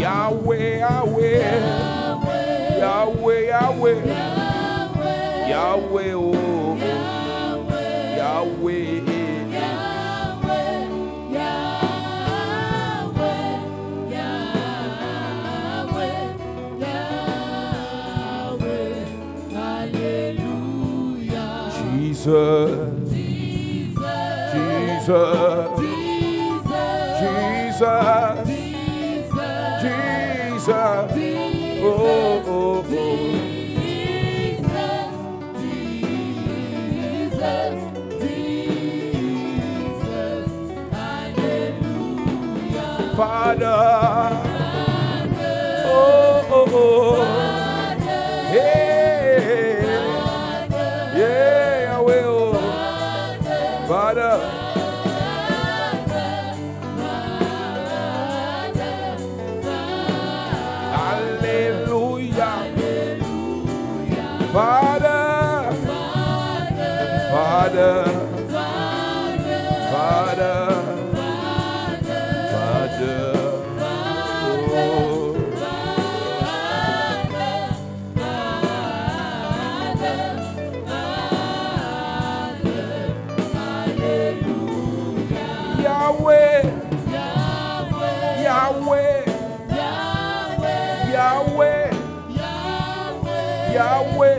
Yahweh, Yahweh, Yahweh, Yahweh, Yahweh, oh, Yahweh. Jesus, Jesus, Jesus, Jesus, oh, oh, oh. Father, oh, oh, oh, hey, yeah, Yahweh, oh, Father, hallelujah, Father, Father, Father. Yahweh, Yahweh, Yahweh, Yahweh,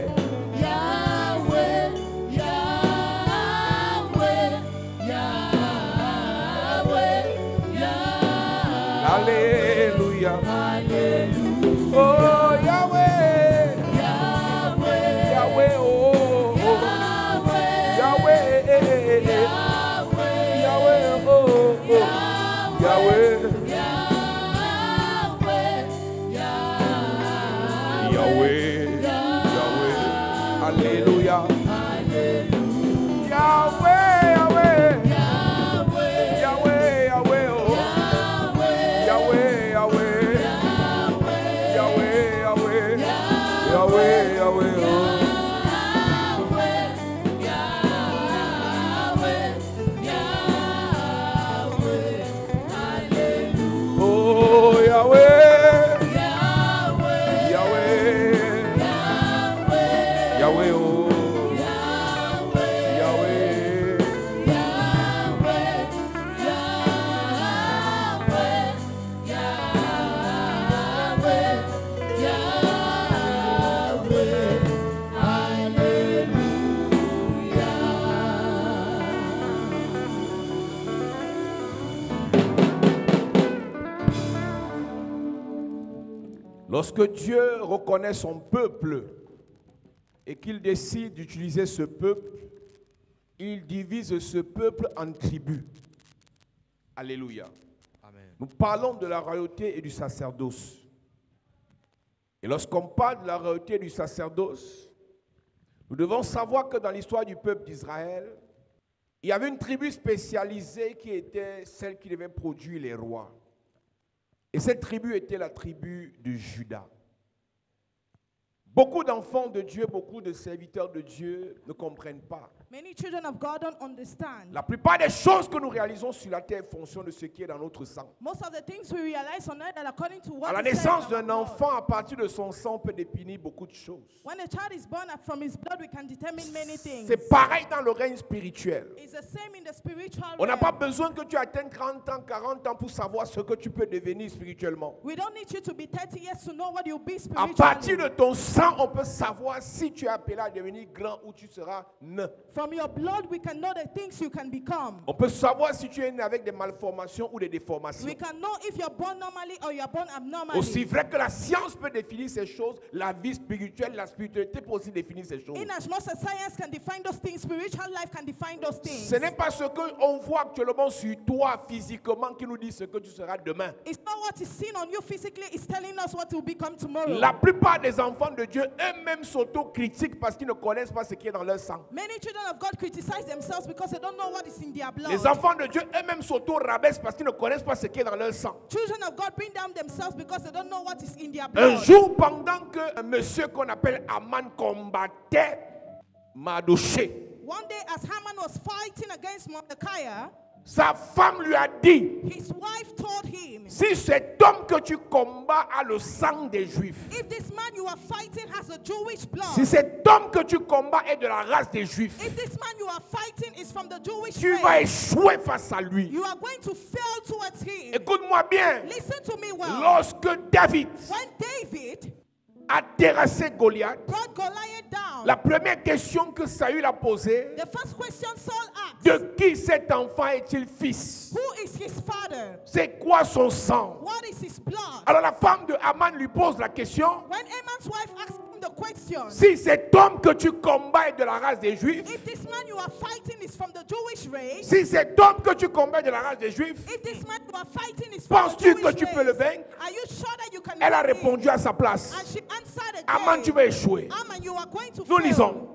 hallelujah, oh Yahweh, Yahweh, oh, Yahweh, Yahweh, oh, Yahweh, Yahweh, Yahweh, hallelujah, Yahweh, Yahweh, Yahweh, Yahweh, oh, Yahweh, Yahweh, Yahweh, Yahweh, Yahweh, Yahweh, oh. Lorsque Dieu reconnaît son peuple et qu'il décide d'utiliser ce peuple, il divise ce peuple en tribus. Alléluia. Amen. Nous parlons de la royauté et du sacerdoce. Et lorsqu'on parle de la royauté et du sacerdoce, nous devons savoir que dans l'histoire du peuple d'Israël, il y avait une tribu spécialisée qui était celle qui devait produire les rois. Et cette tribu était la tribu de Juda. Beaucoup d'enfants de Dieu, beaucoup de serviteurs de Dieu ne comprennent pas. Many children of God don't understand. La plupart des choses que nous réalisons sur la terre fonctionnent de ce qui est dans notre sang. Most of the things we realize on earth are according to what À la naissance d'un enfant, à partir de son sang, on peut définir beaucoup de choses. When a child is born from his blood, we can determine many things. C'est pareil dans le règne spirituel. It's the same in the spiritual On n'a realm. pas besoin que tu atteignes 30 ans, 40 ans pour savoir ce que tu peux devenir spirituellement. We don't need you to be 30 years to know what you'll be À spiritually. partir de ton sang, on peut savoir si tu es appelé à devenir grand ou tu seras nain. From your blood, we can know the things you can become. On peut savoir si tu es né avec des malformations ou des déformations. We can know if you're born normally or you're born abnormally. Aussi vrai que la science peut définir ces choses, la vie spirituelle, la spiritualité peut aussi définir ces choses. In as much as science can define those things, spiritual life can define those things. Ce n'est pas ce qu'on voit actuellement sur toi physiquement qui nous dit ce que tu seras demain. It's not what is seen on you physically, it's telling us what will become tomorrow. La plupart des enfants de Dieu eux-mêmes s'auto-critiquent parce qu'ils ne connaissent pas ce qui est dans leur sang. Many children of God criticize themselves because they don't know what is in their blood. Les enfants de Dieu eux-mêmes s'auto-rabaissent parce qu'ils ne connaissent pas ce qui est dans leur sang. Children of God bring down themselves because they don't know what is in their Un blood. jour, pendant que un monsieur qu'on appelle Aman combattait Mardoché, One day as Haman was fighting against Mordecai, sa femme lui a dit, his wife told him, Si cet homme que tu combats a le sang des Juifs, If this man you are fighting has a Jewish blood, si cet homme que tu combats est de la race des Juifs, if this man you are fighting is from the Jewish tu vas race, échouer face à lui. you are going to fail towards him. Écoute-moi bien. Listen to me well. Lorsque David When David a terrassé Goliath, brought Goliath down, la première question que Saül a posée, the first question Saul asked, de qui cet enfant est-il fils? who is his father? C'est quoi son sang? What is his blood? Alors la femme de Haman lui pose la question, When Amon's wife asked him the question, si cet homme que tu combats est de la race des Juifs, if this man you are fighting is from the Jewish race, si cet homme que tu combats est de la race des Juifs, if this man you are fighting is from the penses-tu que Jewish tu peux le race, vaincre? are you sure that you can Elle a win him? répondu à sa place. And she answered Haman, tu again, vas échouer. Aman, you are going to Nous fail. lisons.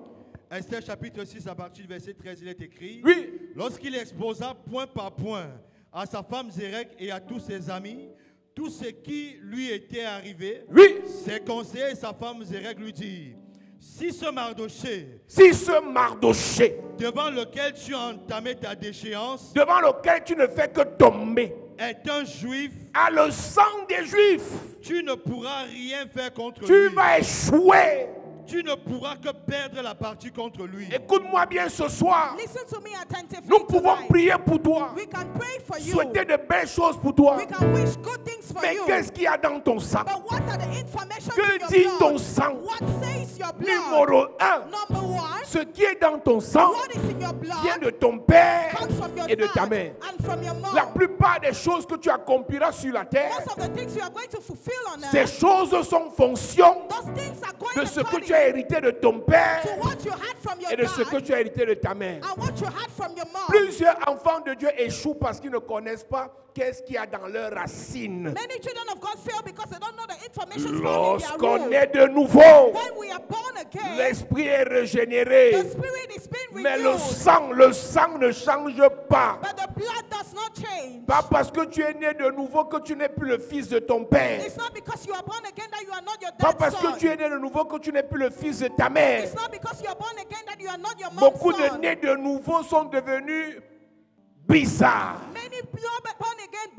Esther chapitre 6 à partir du verset 13, il est écrit. Oui. Lorsqu'il exposa point par point à sa femme Zérek et à tous ses amis tout ce qui lui était arrivé, Oui. ses conseillers et sa femme Zérek lui dirent, si ce Mardoché, Si ce Mardoché, devant lequel tu as entamé ta déchéance, devant lequel tu ne fais que tomber, est un juif, a le sang des Juifs, tu ne pourras rien faire contre tu lui. vas échouer. Tu ne pourras que perdre la partie contre lui. Écoute-moi bien ce soir. Listen to me attentively Nous pouvons tonight. prier pour toi, We can pray for you. souhaiter de belles choses pour toi. We can wish good things for Mais you. qu'est-ce qu'il y a dans ton sang? But what are the information Que in your dit blood? ton sang? What says your blood? Numéro 1, Number one, ce qui est dans ton sang what is in your blood vient de ton père comes from your et de ta dad mère. and from your mom. La plupart des choses que tu accompliras sur la terre, Most of the things you are going to fulfill on ces earth, choses sont fonction those things are going de ce que according tu as hérité de ton père to what you had from your et de ce que dad tu as hérité de ta mère. and what you had from your mom. Plusieurs enfants de Dieu échouent parce qu'ils ne connaissent pas qu'est-ce qu'il y a dans leurs racines. Many children of God fail because they don't know the information found in Lorsqu'on their est root. de nouveau, When we are born again, l'esprit est the régénéré. spirit is being Mais renewed, le sang ne change pas. but the blood does not change. Pas parce que tu es né de nouveau que tu n'es plus le fils de ton père. It's not because you are born again that you are not your Pas dad's parce que son. tu es né de nouveau que tu n'es plus le fils de ta mère. It's not because you are born again that you are not your mom's Beaucoup de son. nés de nouveau sont devenus bizarres. Many born again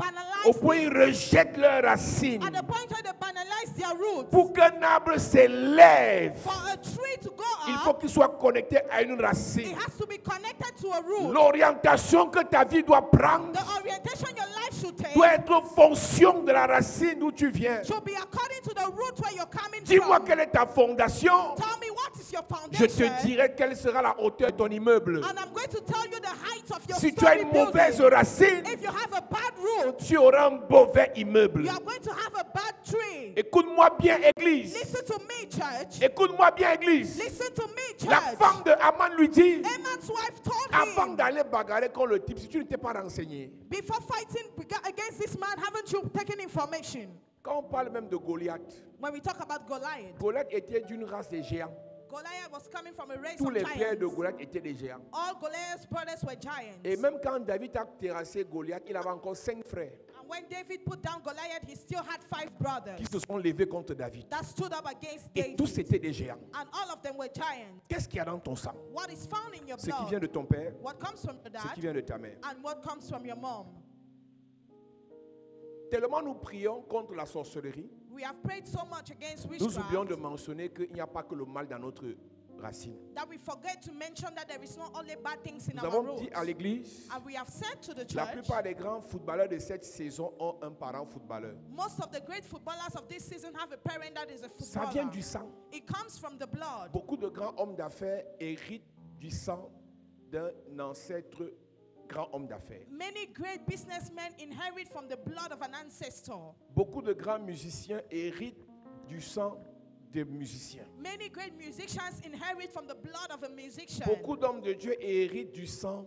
Au banalize point ils rejettent leurs racines. at the point where they banalize their roots. Pour qu'un arbre s'élève, For a tree to go il faut up, qu'il soit connecté à une it racine. has to be connected to a root. L'orientation que ta vie doit prendre The orientation your life should take doit être en fonction de la racine d'où tu viens. should be according to the root where you're coming Dis-moi from. quelle est ta fondation. Tell me what is your Je foundation, te dirai quelle sera la hauteur de ton immeuble. and I'm going to tell you the height of your Si tu as story une mauvaise building. racine, If you have a bad root, tu auras un mauvais immeuble. you are going to have a bad tree. Écoute-moi bien, Église. Listen to me, church. Écoute-moi bien, Église. Listen to me, La church. femme de Haman lui dit, Amon's wife told avant him, d'aller bagarrer contre le type, si tu n'étais pas renseigné. before fighting against this man, haven't you taken information? Quand on parle même de Goliath, When we talk about Goliath, Goliath était d'une race de géants. Goliath was coming from a race Tous of les frères de giants. Goliath étaient des géants. All Goliath's brothers were giants. Et même quand David a terrassé Goliath, il avait encore 5 frères And when David put down Goliath, he still had 5 brothers qui se sont levés contre David. that stood up against Et tous David. étaient des géants. And all of them were giants. Qu'est-ce qu'il y a dans ton sang? What is found in your Ce qui vient blood? de ton père, What comes from your ce qui dad? vient de ta mère. And what comes from your mom? Tellement nous prions contre la sorcellerie, We have prayed so much against nous oublions de witchcraft mentionner qu'il n'y a pas que le mal dans notre racine. that we forget to mention that there is not only bad things in Nous our avons dit roots. à l'église, And we have said to the la church, plupart des grands footballeurs de cette saison ont un parent footballeur. most of the great footballers of this season have a parent that is a Ça vient footballer. du sang. It comes from the blood. Beaucoup de grands hommes d'affaires héritent du sang d'un ancêtre grand homme d'affaires. Many great businessmen inherit from the blood of an ancestor. Beaucoup de grands musiciens héritent du sang des musiciens. Many great musicians inherit from the blood of a musician. Beaucoup d'hommes de Dieu héritent du sang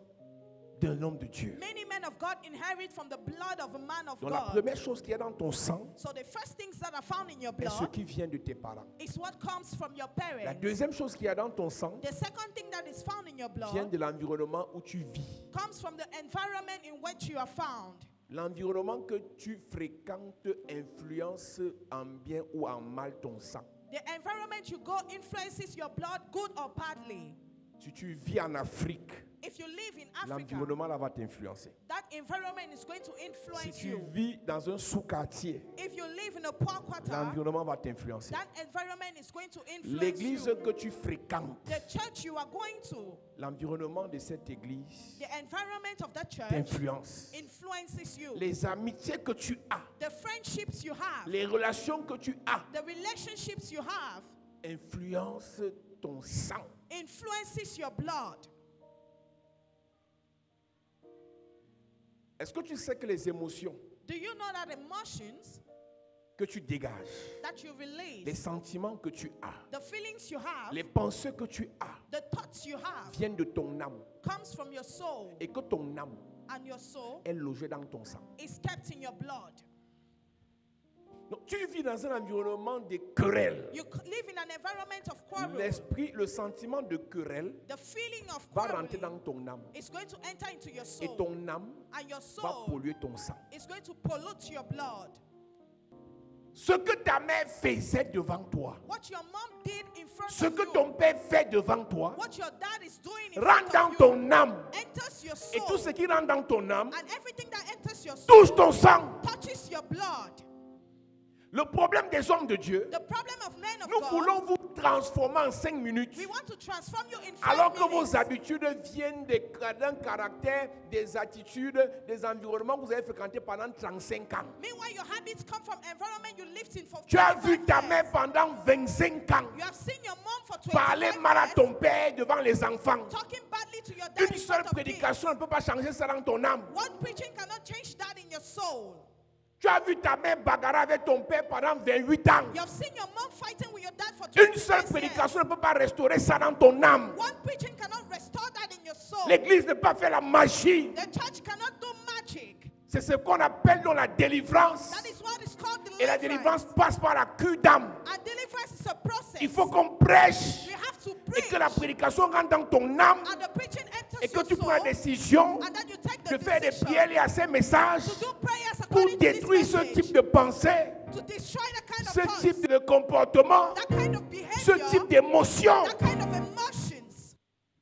d'un homme de Dieu. Many men of God inherit from the blood of a man of Donc la God. première chose qui est dans ton sang So the first things that are found in your est ce blood qui vient de tes parents. is what comes from your La parents. deuxième chose qui est dans ton sang The second thing that is found in your vient blood de l'environnement où tu vis. comes from the environment in which you are found. L'environnement que tu fréquentes influence en bien ou en mal ton sang. The environment you go influences your blood, good or badly. Si tu vis en Afrique, If you live in Africa, l'environnement là va t'influencer. that environment is going to Si influence tu you. vis dans un sous-quartier, If you live in a poor quarter, l'environnement va t'influencer. that environment is going to influence L'église you. que tu fréquentes, The church you are going to, l'environnement de cette église the environment of that church t'influence. influences you. Les amitiés que tu as, The friendships you have, les relations que tu as, the relationships you have, influencent ton sang. influences your blood. Est-ce que tu sais que les émotions Do you know that emotions que tu dégages, that you les release, sentiments que tu as, the feelings you have, les pensées que tu as, the thoughts you have, viennent de ton âme comes from your soul, et que ton âme and your soul est logée dans ton sang. is kept in your blood. Donc, tu vis dans un environnement de querelles. You live in an environment of quarrel. L'esprit, le sentiment de querelle The feeling of va rentrer quarreling dans ton âme is going to enter into your et soul, ton âme and your va soul polluer ton sang. is going to pollute your blood. Ce que ta mère faisait devant toi, What your mom did in front ce of que you, ton père fait devant toi, what your dad is doing in rentre dans front of you, ton âme. enters your Et tout ce soul, qui rentre dans ton âme and everything that enters your touche soul ton sang. touches your blood. Le problème des hommes de Dieu, The problem of men of nous God, voulons vous transformer en 5 minutes. we want to transform you in 5 Alors que minutes. vos habitudes viennent d'un caractère, des attitudes, des environnements que vous avez fréquentés pendant 35 ans. Meanwhile, your habits come from environment you lived in for Tu as 25 vu ta years. mère pendant 25 ans You have seen your mom for parler 25 mal à years, ton père devant les enfants. talking badly to your dad Une in seule front of kids. prédication ne peut pas changer ça dans ton âme. One preaching cannot change that in your soul. Tu as vu ta mère bagarrer avec ton père pendant 28 ans. You have seen your mom fighting with your dad for Une 26 seule years. prédication ne peut pas restaurer ça dans ton âme. One preaching cannot restore that in your soul. L'église ne peut pas faire la magie. The church cannot do magic. C'est ce qu'on appelle dans la délivrance. That is what is called Et la deliverance. délivrance passe par la cure d'âme. And deliverance is a process. Il faut qu'on prêche We have to et preach. que la prédication rentre dans ton âme And the preaching enters et que your tu soul. prends la décision And then you take de the faire des decision prières liées à ces messages to do prayers pour according to this détruire ce message, type de pensée, to destroy that kind of ce thoughts, type de comportement, that kind of ce behavior, type d'émotion. that kind of emotions.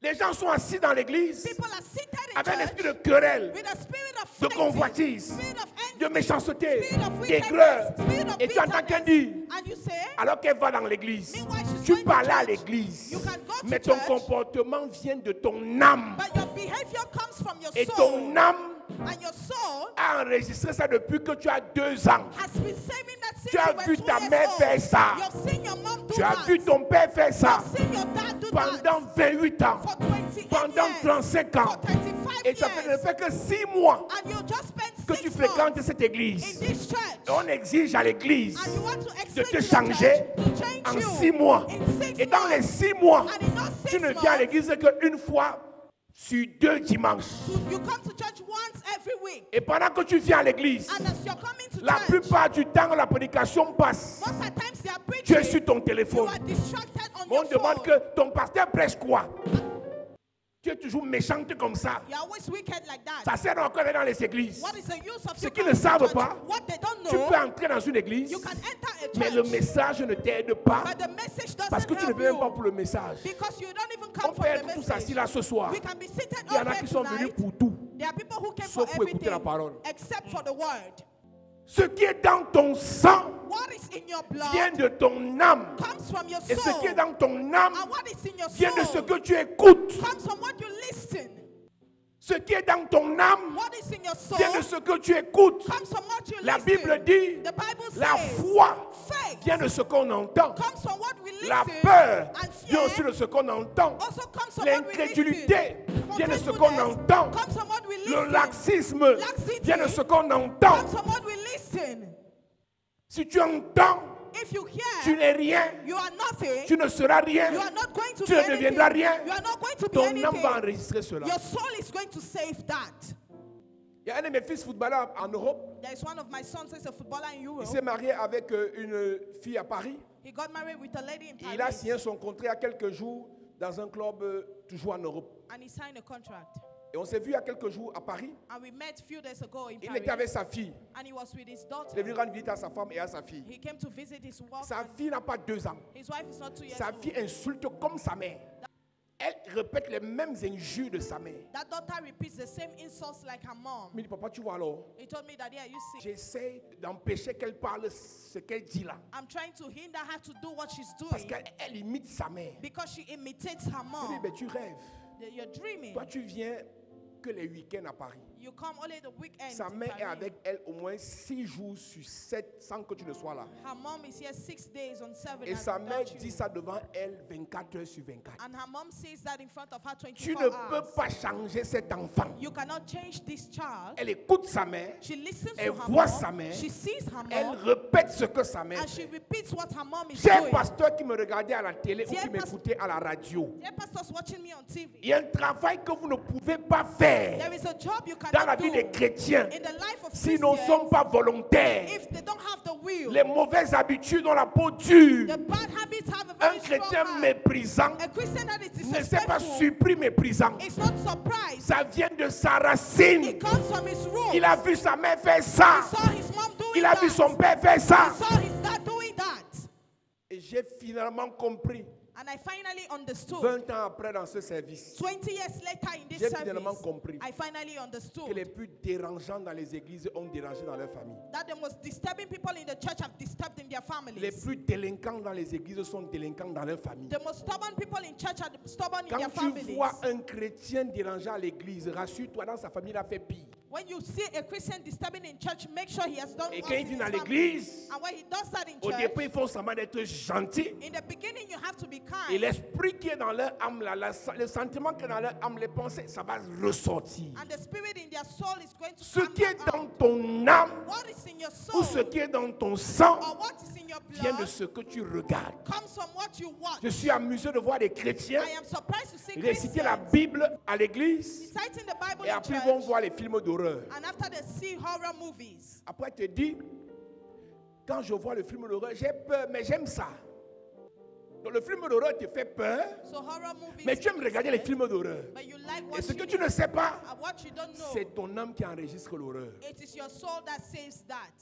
Les gens sont assis dans l'église People are seated in avec un esprit de church querelle, with a spirit of de fighting, convoitise, spirit of de envy, méchanceté, spirit of d'aigreur. wickedness, spirit of Et tu entends qu'elle bitterness. dit, And you say, alors qu'elle va dans l'église, meanwhile she's tu going to parles à church. l'église, You can go to mais ton church, comportement vient de ton âme. but your behavior comes from your Et soul. ton âme And your soul a enregistré ça depuis que tu as 2 ans. has been saving that since Tu as you were vu 2 ta years mère old. faire ça. You have seen your mom do Tu as that. vu ton père faire You ça have seen your dad do pendant that 28 ans, for 28 pendant years, 35 ans. for 35 Et tu as fait, ne years. fait que 6 mois And you just spent que 6 tu months fréquentes cette in église. this church. Et on exige à l'église And you want to de explain te to the changer church to change en you 6 mois. in 6 Et dans les months. 6 mois, And in those 6 tu ne months, viens à l'église qu'une fois sur 2 dimanches. you come to church once every week. Et pendant que tu viens à l'église, And as you're coming to la church, plupart du temps, la prédication passe. most of the times they are Tu es preaching, sur ton you téléphone. are distracted on On your demande phone. que ton pasteur prêche quoi? Tu es toujours méchante comme ça. You're always wicked like that. Ça sert encore dans les églises. What is the use of Ceux you qui ne coming to savent church? pas, What they don't Tu know, peux entrer dans une église, you can enter a mais le church, message ne t'aide pas but the message parce doesn't que tu ne help viens même pas you pour le message. because you don't even On come peut for être the tous assis message. là ce soir. We can be seated Il y en up a here qui sont venus tonight. pour tout. There are people who came Sauf for pour écouter la everything parole. except for the word. Ce qui est dans ton sang What is in your vient blood de ton âme. comes from your Et ce soul. qui est dans ton âme And what is in your vient de ce soul que tu écoutes. comes from what you listen. Ce qui est dans ton âme What is in your soul vient de ce que tu écoutes. comes from what you La listen. Bible dit, The Bible la says foi faith vient de ce qu'on entend. comes from what we listen. La peur And vient aussi fear de ce qu'on entend. also comes from what we L'incrédulité listen. vient de ce qu'on entend. Comes from what we Le listen. laxisme Laxity vient de ce qu'on entend. comes from what we listen. Si tu entends, If you tu hear, n'es rien, you are nothing. tu ne seras rien, You are not going to tu be ne anything. deviendras rien. You are not going to be Ton âme va anything. enregistrer cela. Your soul is going to save that. Il y a un de mes fils footballeurs en Europe. There is one of my sons who's a footballer in Il Europe. s'est marié avec une fille à Paris. He got married with a lady in Et il a Paris. signé son contrat il y a quelques jours dans un club toujours en Europe. And he signed a contract. Et on s'est vu il y a quelques jours à Paris. And we met a few days ago in Il Paris. était avec sa fille. And he was with his Il est daughter. venu rendre visite à sa femme et à sa fille. He came to visit his wife. Sa fille n'a pas 2 ans. His wife is not 2 years Sa old. fille insulte comme sa mère. Elle répète les mêmes injures de sa mère. That daughter repeats the same insults like her mom. Il me dit, papa, tu vois alors, He told me that, yeah, you see, j'essaie d'empêcher qu'elle parle ce qu'elle dit là. I'm trying to hinder her to do what she's Parce doing qu'elle imite sa mère. because she imitates her Je lui dis, mom. mais tu rêves. You're dreaming. Toi, tu viens que les week-ends à Paris. You come only the weekend. Sa mère est avec elle au moins 6 jours sur 7 sans que tu ne sois là. Her mom is here 6 days on 7. Et sa mère dit ça devant elle 24 heures sur 24. And her mom says that in front of her Tu 24 ne hours. peux pas changer cet enfant. You cannot change this child. Elle écoute sa mère, She listens elle to her voit mom. sa mère, She sees her elle mom. répète ce que sa mère And she fait. repeats what her mom is J'ai un doing. pasteur qui me regardait à la télé ou Dear qui m'écoutait à la radio. Dear pastors watching me on TV. Il y a un travail que vous ne pouvez pas faire There is a job you dans la cannot vie do des chrétiens in the life of s'ils ne Christians sont pas volontaires. if they don't have the will. Les mauvaises habitudes ont la peau dure. The bad habits have a Un very strong chrétien heart. méprisant A Christian that is ne s'est pas disrespectful surpris méprisant. is not surprised. Ça vient de sa racine. It comes from his roots. Il a vu sa mère faire He ça. saw his mom doing Il a that. vu son père faire He ça. saw his dad doing that. Et j'ai finalement compris, And I finally understood. 20 ans après dans ce service, 20 years later in this j'ai finalement service, compris I finally que understood les plus dérangeants dans les églises ont dérangé dans leur famille. that the most disturbing people in the church have disturbed in their Les families. plus délinquants dans les églises sont délinquants dans leur famille. The most stubborn people in church are stubborn in Quand their tu families. vois un chrétien dérangeant à l'église, rassure-toi, dans sa famille, il a fait pire. When you see a Christian disturbing in church, make sure he has done Et worse quand il in vient his dans family. l'église, And when he does that in au church, départ, ils font semblant d'être gentils. in the beginning you have to be Et kind. l'esprit qui est dans leur âme, là, le sentiment qui est dans leur âme, les pensées, ça va ressortir. And the spirit in their soul is going to Ce come qui est back dans out. ton âme What is in your ou soul ce qui est dans ton sang or what is in your vient de blood ce que tu regardes. comes from what you watch. Je suis amusé de voir des chrétiens I am surprised to see réciter la Christians Bible à l'église reciting the Bible et in après ils vont church, voir les films d'horreur. and after they see horror movies. Après, tu te dis, quand je vois le film d'horreur, j'ai peur, mais j'aime ça. Donc le film d'horreur te fait peur, So horror movies, mais tu aimes make you regarder les scared, films d'horreur. but you like Et ce que watching tu ne it. sais pas, And what you don't know, c'est ton âme qui enregistre l'horreur. it is your soul that says that.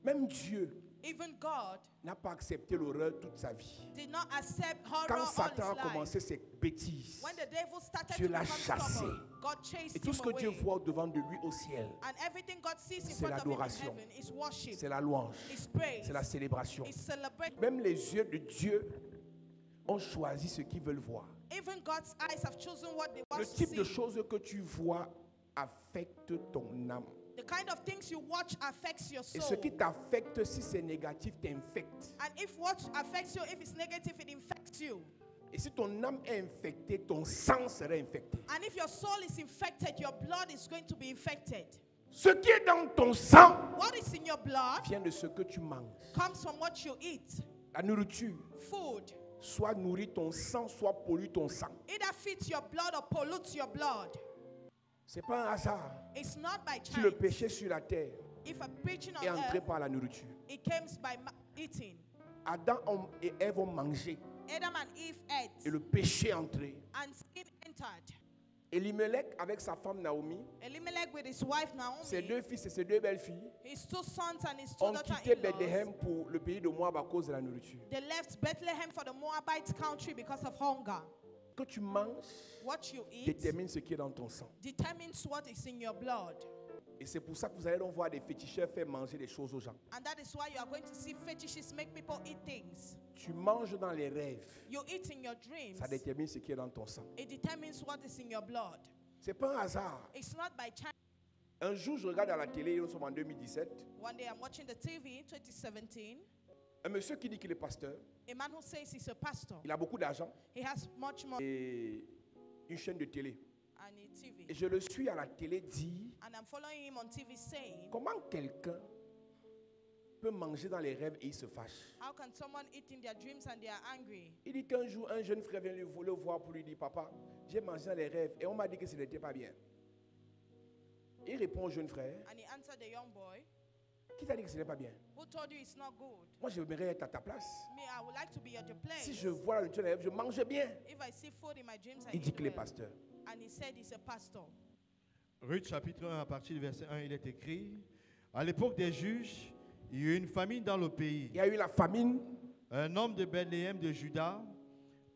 Même Dieu Even God n'a pas accepté l'horreur toute sa vie. did not accept horror Quand all Satan a his life. commencé ses bêtises, When the devil started Dieu to l'a become chassé. stubborn, God chased et tout him ce que Dieu away. voit devant de lui au ciel, And everything God sees in c'est front of him in l'adoration. heaven is worship, c'est la louange, is praise, c'est la célébration. is celebration. Même les yeux de Dieu ont choisi ce qu'ils veulent voir. Even God's eyes have chosen what they want Le to type de see. choses que tu vois affecte ton âme. The kind of things you watch affects your Et ce soul. qui t'affecte, si c'est négatif, t'infecte. And if what affects you, if it's negative, it infects you. Et si ton âme est infectée, ton sang serait infecté. And if your soul is infected, your blood is going to be infected. Ce qui est dans ton sang What is in your blood vient de ce que tu manges. comes from what you eat. La nourriture Food soit nourrit ton sang, soit pollue ton sang. either feeds your blood or pollutes your blood. C'est pas un hasard It's not by si le chance. péché sur la terre If a preaching est on entré earth, par la nourriture. it comes by eating. Adam et Ève ont mangé Adam and Eve ate, et le péché est entré. and sin entered. Elimelech avec sa femme Naomi, Elimelech with his wife ses Naomi, deux fils et ses deux belles-filles his 2 sons and his 2 ont quitté daughters-in-law, Bethléem pour le pays de Moab à cause de la nourriture. they left Bethlehem for the Moabite country because of hunger. Que tu manges What you eat détermine ce qui est dans ton sang. determines what is in your blood. Et c'est pour ça que vous allez donc voir des féticheurs faire manger des choses aux gens. And that is why you are going to see fetishes make people eat things. Tu manges dans les rêves, You eat in your dreams. ça détermine ce qui est dans ton sang. It determines what is in your blood. C'est pas un hasard. It's not by chance. Un jour, je regarde à la télé, nous sommes en 2017, One day I'm watching the TV in 2017. un monsieur qui dit qu'il est pasteur, A man who says he's a pastor. il a beaucoup d'argent He has much money et une chaîne de télé. and a TV. Et je le suis à la télé dire And I'm following him on TV saying, comment quelqu'un peut manger dans les rêves et il se fâche. how can someone eat in their dreams and they are angry? Il dit qu'un jour, un jeune frère vient le voir pour lui dire, papa, j'ai mangé dans les rêves et on m'a dit que ce n'était pas bien. Il répond au jeune frère, And he answered the young boy, qui t'a dit que ce n'est pas bien? who told you it's not good? Moi, j'aimerais être à ta place. Me, I would like to be at your place. Si je vois la nourriture dans les rêves, je mange bien. If I see food in my dreams, I Il dit eat qu'il est well. pasteur. And he said he's a pastor. Ruth chapitre 1 à partir du verset 1, il est écrit, à l'époque des juges, il y a eu une famine dans le pays. Il y a eu la famine. Un homme de Bethléem de Juda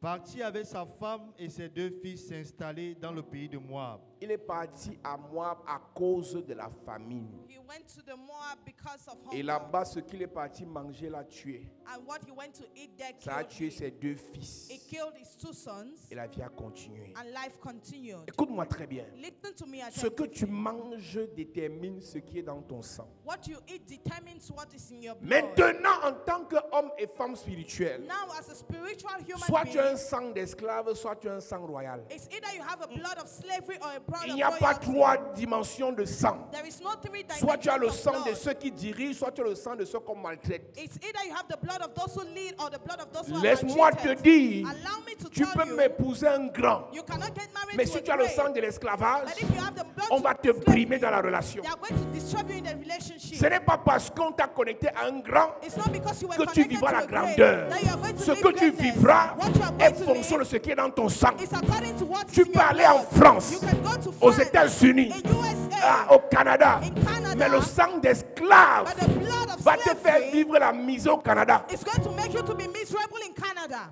partit avec sa femme et ses 2 fils s'installer dans le pays de Moab. Il est parti à Moab à cause de la famine. He went to the Moab because of Et hunger. là-bas, ce qu'il est parti manger l'a tué. And what he went to eat there Ça a killed tué him. ses 2 fils. It killed his 2 sons. Et la vie a continué. And life continued. Écoute-moi très bien. Listen to me Ce que tu attentively. manges détermine ce qui est dans ton sang. What you eat determines what is in your blood. Maintenant, en tant qu'homme et femme spirituels, Now, as a spiritual human soit tu as un being, sang d'esclave, soit tu as un sang royal. it's either you have a blood of slavery or a blood Il of n'y a pas royalty. 3 dimensions de sang. There is no 3 Soit tu as le dimensions of sang de blood. ceux qui dirigent, soit tu as le sang de ceux qu'on maltraite. It's either you have the blood of those who lead or the blood of those who are Laisse-moi te maltreated. dire, Allow me to tu tell peux you, m'épouser un grand, you cannot get married mais to si a tu as le great. sang de l'esclavage, But if you have the blood on to va te slavery, brimer dans la relation. they are going to disturb you in the relationship. Ce n'est pas parce qu'on t'a connecté à un grand It's not because you were que tu connected vivras to la a great grandeur. that you are going to Ce live que tu greatness. vivras What you are est going to fonction de live ce qui est dans ton sang. is according to what is Tu in peux your aller en blood. France, You can go to aux France, États-Unis, in USA, au Canada, in Canada, mais le sang d'esclave but the blood of va te faire slavery vivre la misère au Canada. is going to make you to be miserable in Canada.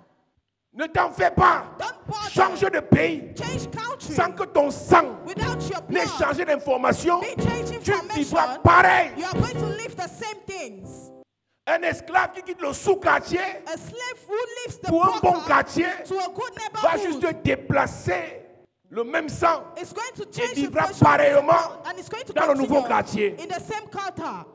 Ne t'en fais pas. Don't bother. Change de pays Change country sans que ton sang without your n'ait blood. changé d'information. Be changing Tu vivras information. pareil. You are going to live the same things. Un esclave qui quitte le sous-quartier A slave who leaves the pour un bon broker quartier to a good va juste neighborhood déplacer le même sang is going to et change the vivra position pareillement and it's going to dans le nouveau continue quartier. in the same quarter.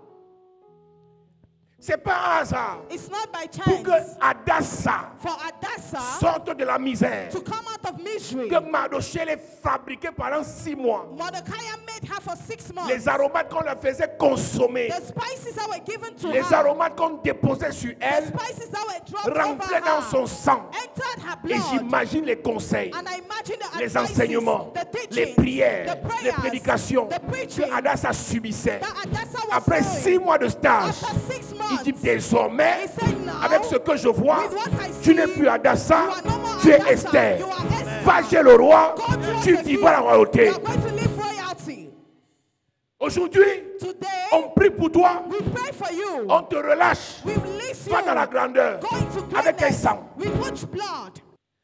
C'est pas un hasard It's not by pour que chance Adassa for Adassa sorte de la misère. to come out of misery. Que Mardochée l'ait fabriqué pendant 6 mois. Mordecai made her for 6 months. Les aromates qu'on la faisait consommer, The spices that were given to les her, aromates qu'on déposait sur the elle, spices that were dropped over rentraient dans son her, sang. entered her Et blood. j'imagine les conseils, And I imagine the les advices, enseignements, the teachings, les prières, the prayers, les prédications the que preaching Adassa subissait. that Adassa was Après doing. 6 mois de stage, After 6 il dit months, désormais, he said, now, avec ce que je vois, with what I tu n'es see, plus Adassa, you are no more tu es Adassa, Esther. you are Esther. Va chez le roi, Go towards tu the vivras la king. royauté. You are going to live royalty. Aujourd'hui, Today, on prie pour toi, we pray for you. on te relâche, We release you. va dans la grandeur. Go into Avec quel greatness. sang? With which blood?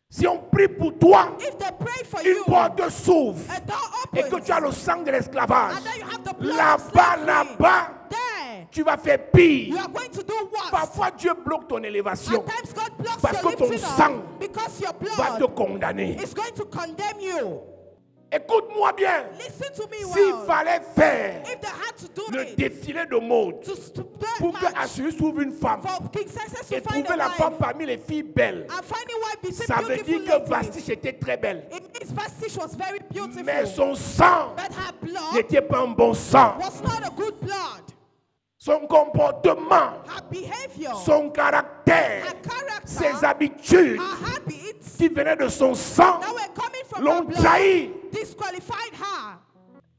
Si on prie pour toi, If they pray for une you, porte s'ouvre a door et que opens. tu as le sang de l'esclavage, And then you have the blood of là-bas, slavery. là-bas, There, tu vas faire pire. you are going to do what? Parfois, Dieu bloque ton élévation At times God blocks parce your que ton lifting sang up because your va te blood condamner. is going to condemn you. Écoute-moi bien. Listen to me S'il well. fallait faire If they had to do le it défilé de mode to pour que match Assurus trouve une femme for King Success et to find trouver a la wife femme parmi les filles belles, and finding wife between ça veut beautiful dire que ladies. Vashti était très belle. It means Vashti was very beautiful. Mais son sang But her blood n'était pas un bon sang. was not a good blood. Son comportement, Her behavior, son caractère, her character, ses habitudes her habits qui venaient de son sang that were coming from her l'ont blood trahi. disqualified her.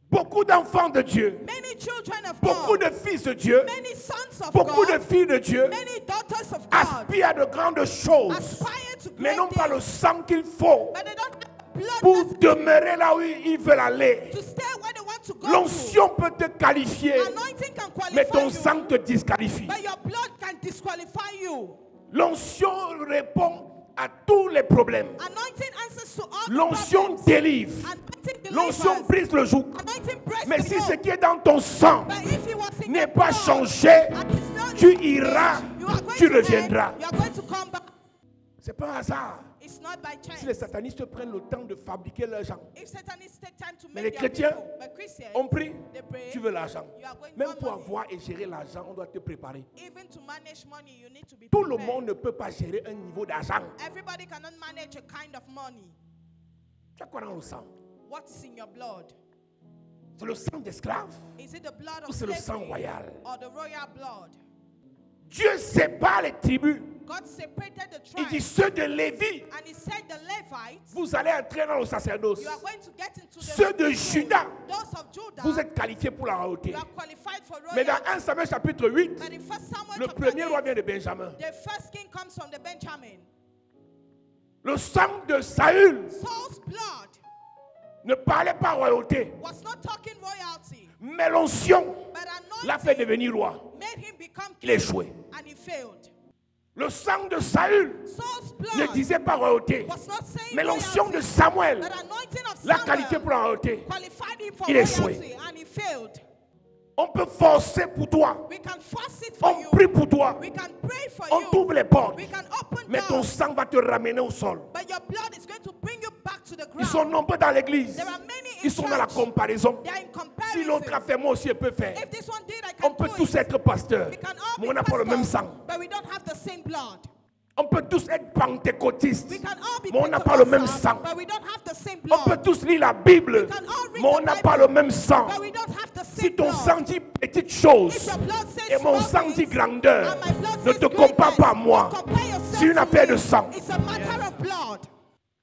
Beaucoup d'enfants de Dieu, Many children of beaucoup God, de fils de Dieu, many sons of beaucoup de God, filles de Dieu many daughters of God aspirent à de grandes choses, aspire to mais great n'ont pas le things, sang qu'il faut but they don't have the blood pour necessary demeurer là où ils veulent aller. to stay where they want to go to. L'onction peut te qualifier, Anointing can mais qualify ton you, sang te disqualifie. but your blood can disqualify you. L'onction répond à tous les problèmes. Anointing answers to all the L'onction problems. délivre. Anointing L'onction delivers. brise le joug. Anointing breaks Mais the si yoke. ce qui est dans ton sang But if it was in n'est your pas blood, changé, and it's not tu in iras, you are going tu to reviendras. bed, you are going to come back. C'est pas un hasard. It's not by chance. Si les satanistes prennent le temps de fabriquer l'argent, If Satanists take time to mais make les their chrétiens, people, but Christians, on prie, they pray. tu veux l'argent. You are going to Même want pour money. avoir et gérer l'argent, on doit te préparer. Even to manage money, you need to be Tout le prepared. monde ne peut pas gérer un niveau d'argent. Everybody cannot manage a kind of money. Tu as quoi dans le sang? What is in your blood? C'est le sang d'esclave Is it the blood ou of c'est le sang slavery royal? or the royal blood? Dieu sépare les tribus. God separated the Il dit tribes, ceux de Lévi, and He said the Levites, vous allez entrer dans le sacerdoce. you are going to get into the Ceux de priesthood. Juda, Those of Judah, vous êtes qualifiés pour la royauté. you are qualified for Mais royalty. dans 1 Samuel chapitre 8, But in 1 Samuel le chapter premier 8, roi vient de Benjamin. the first king comes from the Benjamin. Le sang de Saül Saul's blood ne parlait pas royauté, was not talking royalty, mais l'onction but l'a fait anointing devenir roi. made him become Il a king, échoué. and he failed. Le sang de Saül Saul's ne blood disait pas royauté. was not saying Mais l'onction de royalty. Samuel That anointing of l'a qualifié Samuel pour la royauté. qualified him for Il échouait. royalty and he failed. On peut forcer pour toi. We can force it for On you. prie pour toi. We can pray for On you. t'ouvre les portes. We can open Mais ton doors. sang va te ramener au sol. But your blood is going to bring you back to the Ils sont ground. nombreux dans l'église. There are many in Ils sont dans la church. comparaison. They are in Si l'autre a comparison. fait, moi aussi je peux faire. If this one did, I On can peut do tous it. être pasteurs. We can all Mais be on n'a pas le même pastors, sang. but we don't have the same blood. On peut tous être pentecôtistes. We can all be Mais on n'a pas le même Pentecostal, sang. but we don't have the same On peut blood. tous lire la Bible. We can all read Mais on the n'a Bible, pas le même sang. But we don't have the Si same ton blood. sang dit petite chose If your blood says et mon small sang dit things, grandeur, and my blood ne says te compare greatness, pas à moi. don't compare yourself C'est une to affaire me. de sang. It's a matter of blood.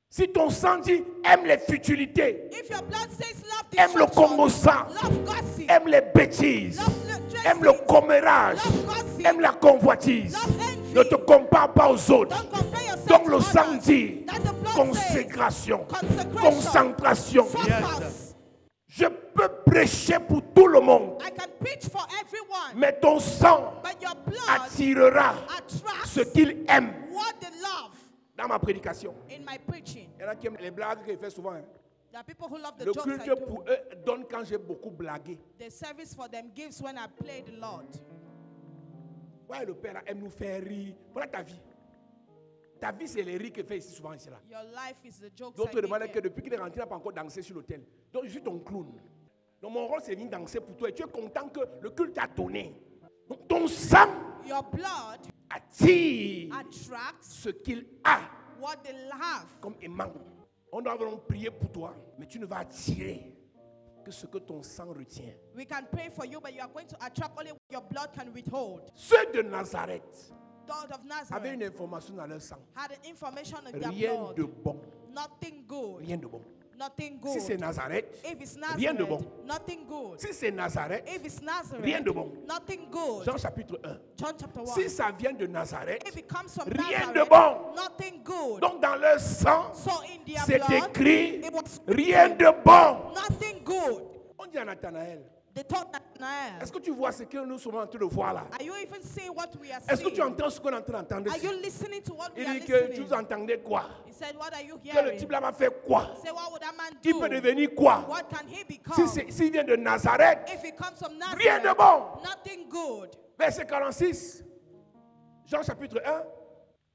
Si ton sang dit aime les futilités, If your blood says love aime le destruction, congossa, love gossip, aime les bêtises, love aime le dressing, commérage, love gossip, aime la convoitise, love envy, ne te compare pas aux autres. don't compare yourself Donc to le sang others. dit That the blood consécration, says consecration, concentration. focus. Je peux prêcher pour tout le monde, I can preach for everyone, mais ton sang but your blood attirera attracts ce qu'il aime what they love dans ma prédication. in my preaching. Il y en a qui aiment les blagues qu'il fait souvent. Hein. There are people who love the Le jokes I culte do. pour eux donne quand j'ai beaucoup blagué. The service for them gives when I play the Lord. Ouais, le Père là, aime nous faire rire. Voilà ta vie. Ta vie, c'est les rires qu'il fait ici souvent ici là. Your life is the jokes I D'autres give demandaient que here. depuis qu'il est rentré, il n'a pas encore dansé sur l'autel. Donc je suis ton clown. Donc mon rôle, c'est de venir danser pour toi. Et tu es content que le culte t'a donné. Donc ton sang Your blood attire attracts ce qu'il a what they have. comme aimant. On doit vraiment prier pour toi, mais tu ne vas attirer que ce que ton sang retient. We can pray for you, but you are going to attract only what your blood can withhold. Ceux de Nazareth God of avaient une Nazareth information dans leur sang. had an information of their Rien blood. de bon. Nothing good. Rien de bon. Nothing Si c'est good. Nazareth, If it's rien de Nazareth, bon. nothing good. Si c'est Nazareth, If it's Nazareth, rien de bon. nothing good. Jean chapitre 1. John chapter 1. Si ça vient de Nazareth, If it comes from rien de Nazareth, bon. nothing good. Donc dans leur sang, So in their c'est blood, écrit it was rien de bon. nothing good. On dit à Nathanaël, They told Nathanael, est-ce que tu vois ce que nous sommes en train de voir là? are you even seeing what we are Est-ce que tu seeing? entends ce qu'on est en train d'entendre? Are you listening to what we Il are dit que listening? tu entendais quoi? He said, what are you Que le hearing? type là va faire quoi? Say, what would that man Il peut do? devenir quoi? What can he Si become? s'il vient de Nazareth, If he comes from rien de Nazareth, bon. nothing good. Verset 46. Jean chapitre 1,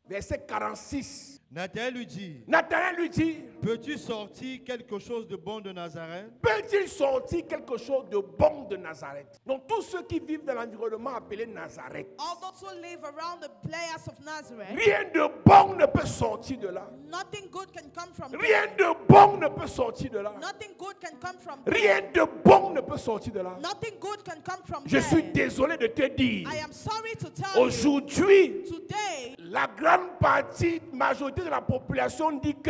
verset 46. Nathanaël lui dit, Nathanaël lui dit, peux-tu sortir quelque chose de bon de Nazareth? peut-il sortir quelque chose de bon de Nazareth? Donc tous ceux qui vivent dans l'environnement appelé Nazareth, All those who live around the players of Nazareth, rien de bon ne peut sortir de là. nothing good can come from Rien there. de bon ne peut sortir de là. Nothing good can come from Rien there. de bon ne peut sortir de là. Nothing good can come from Je suis there. désolé de te dire, I am sorry to tell you, aujourd'hui, today, la grande partie, majorité de la population dit que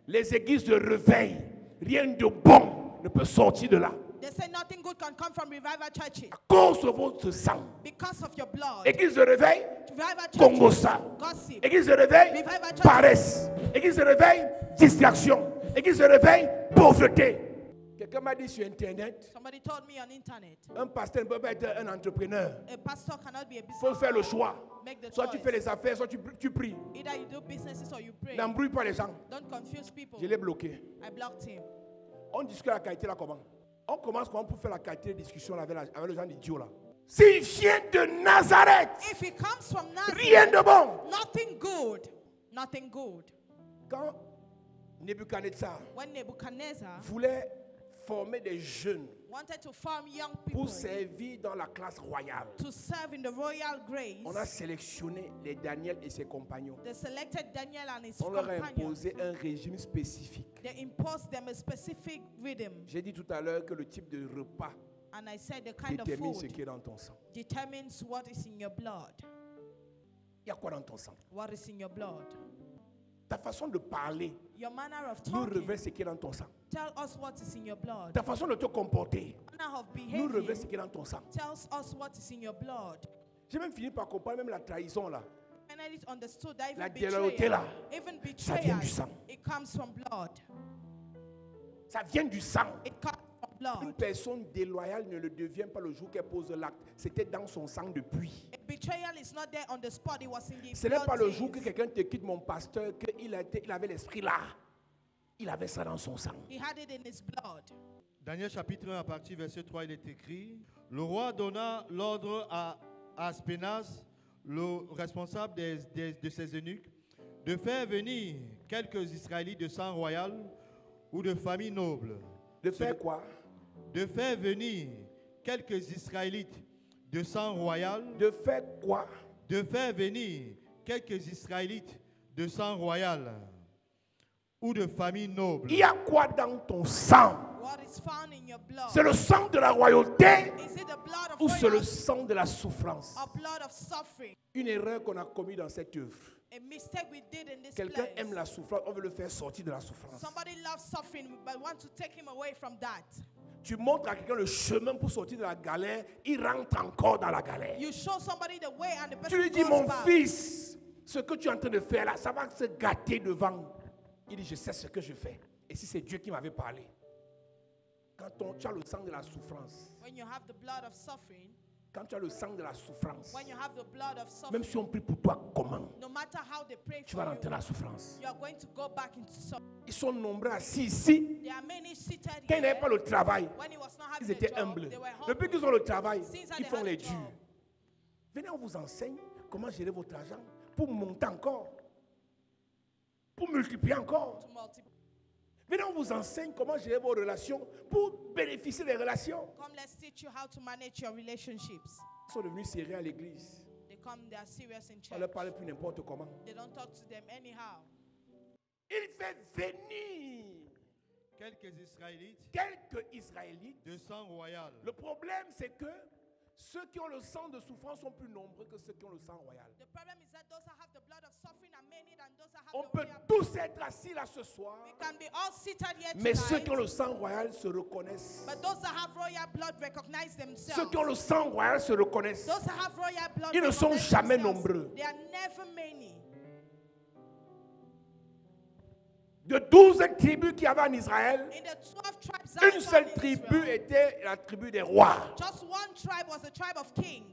les églises de réveil, rien de bon ne peut sortir de là. they say nothing good can come from revival churches À cause de votre sang. because of your blood. Église de réveil, Revival churches, congossa. gossip. Église de réveil, Revival church. paresse. Église de réveil, distraction. Église de réveil, pauvreté. Quelqu'un m'a dit sur Internet, Somebody told me on internet, un pasteur ne peut pas être un entrepreneur. a pastor cannot be a Il business. faut faire le choix. Make the Soit tu choice. fais les affaires, soit tu pries. Either you do businesses or you pray. N'embrouille pas les gens. Don't confuse people. Je l'ai bloqué. I blocked him. On discute la qualité là comment? On commence comment pour faire la qualité de discussion là avec les gens idiots là. S'il vient de Nazareth, If he comes from rien Nazareth, de bon. nothing good. Nothing good. Quand Nebuchadnezzar When Nebuchadnezzar voulait former des jeunes wanted to farm young people pour servir dans la classe royale, to serve in the royal grace, on a sélectionné les Daniel et ses compagnons. they selected Daniel and his On leur a companions. imposé un régime spécifique. They imposed them a specific rhythm. J'ai dit tout à l'heure que le type de repas And I said the kind of détermine ce food qui est dans ton sang. determines what is in your blood. Il y a quoi dans ton sang? What is in your blood? Ta façon de parler Your manner of nous talking. révèle ce qui est dans ton sang. Tell us what is in your blood. Ta façon de te comporter Manner of nous révèle ce behaving qui est dans ton sang. tells us what is in your blood. J'ai même fini par comprendre même la trahison là. And I understood that La even déloyauté betrayal, là, even ça vient du betrayal, sang. it comes from blood. Ça vient du sang. It comes from blood. Une personne déloyale ne le devient pas le jour qu'elle pose l'acte. C'était dans son sang depuis. A betrayal is not there on the spot. It was in the Ce n'est pas le blood jour que stains. quelqu'un te quitte, mon pasteur, qu'il avait l'esprit là. Il avait ça dans son sang. He had it in his blood. Daniel chapitre 1 à partir verset 3, il est écrit: Le roi donna l'ordre à Aspénas, le responsable de ses eunuques, de faire venir quelques Israélites de sang royal ou de famille noble. De faire quoi? De faire venir quelques Israélites de sang royal. De faire quoi? De faire venir quelques Israélites de sang royal ou de famille noble. Il y a quoi dans ton sang? What is found in your blood? C'est le sang de la royauté Is it the blood of ou c'est le royalty sang de la souffrance? or blood of suffering? Une erreur qu'on a commise dans cette œuvre. A mistake we did in this Quelqu'un place. aime la souffrance, on veut le faire sortir de la souffrance. Somebody loves suffering but want to take him away from that. Tu montres à quelqu'un le chemin pour sortir de la galère, il rentre encore dans la galère. You show somebody the way and the Tu lui person dis, goes mon back. fils, ce que tu es en train de faire là, ça va se gâter devant. Il dit, je sais ce que je fais. Et si c'est Dieu qui m'avait parlé. Quand tu as le sang de la souffrance, When you have the blood of suffering, quand tu as le sang de la souffrance, when you have the blood of même suffering, si on prie pour toi, comment? no matter how they pray Tu for vas rentrer you, dans la souffrance. you are going to go back into suffering. Ils sont nombreux assis ici. There are many seated Quand ils n'avaient here. pas le travail, When he was not ils having a étaient job, humbles. they were Depuis humble. qu'ils ont le travail, Since ils they font had les a durs. job. Venez, on vous enseigne comment gérer votre argent pour monter encore, pour multiplier encore. To multiply. Venez, on vous enseigne comment gérer vos relations pour bénéficier des relations. Come, let's teach you how to manage your relationships. Ils sont devenus sérieux à l'église. They are serious in On church. leur parle plus n'importe comment. They don't talk to them anyhow. Il fait venir Quelques Israélites quelques Israélites. de sang royal. Le problème, c'est que ceux qui ont le sang de souffrance sont plus nombreux que ceux qui ont le sang royal. The problem is that those that have the blood of suffering are many than those that have On the peut royal. tous être assis là ce soir, We can be all seated here mais ceux tonight, qui ont le sang royal se reconnaissent. but those that have royal blood recognize Ceux themselves. qui ont le sang royal se reconnaissent. Those that have royal blood Ils ne sont recognize jamais themselves. nombreux. They are never many. De 12 tribus qu'il y avait en Israël, In the 12 tribes, that une were seule in tribu Israel, était la tribu des rois. just one tribe was the tribe of kings.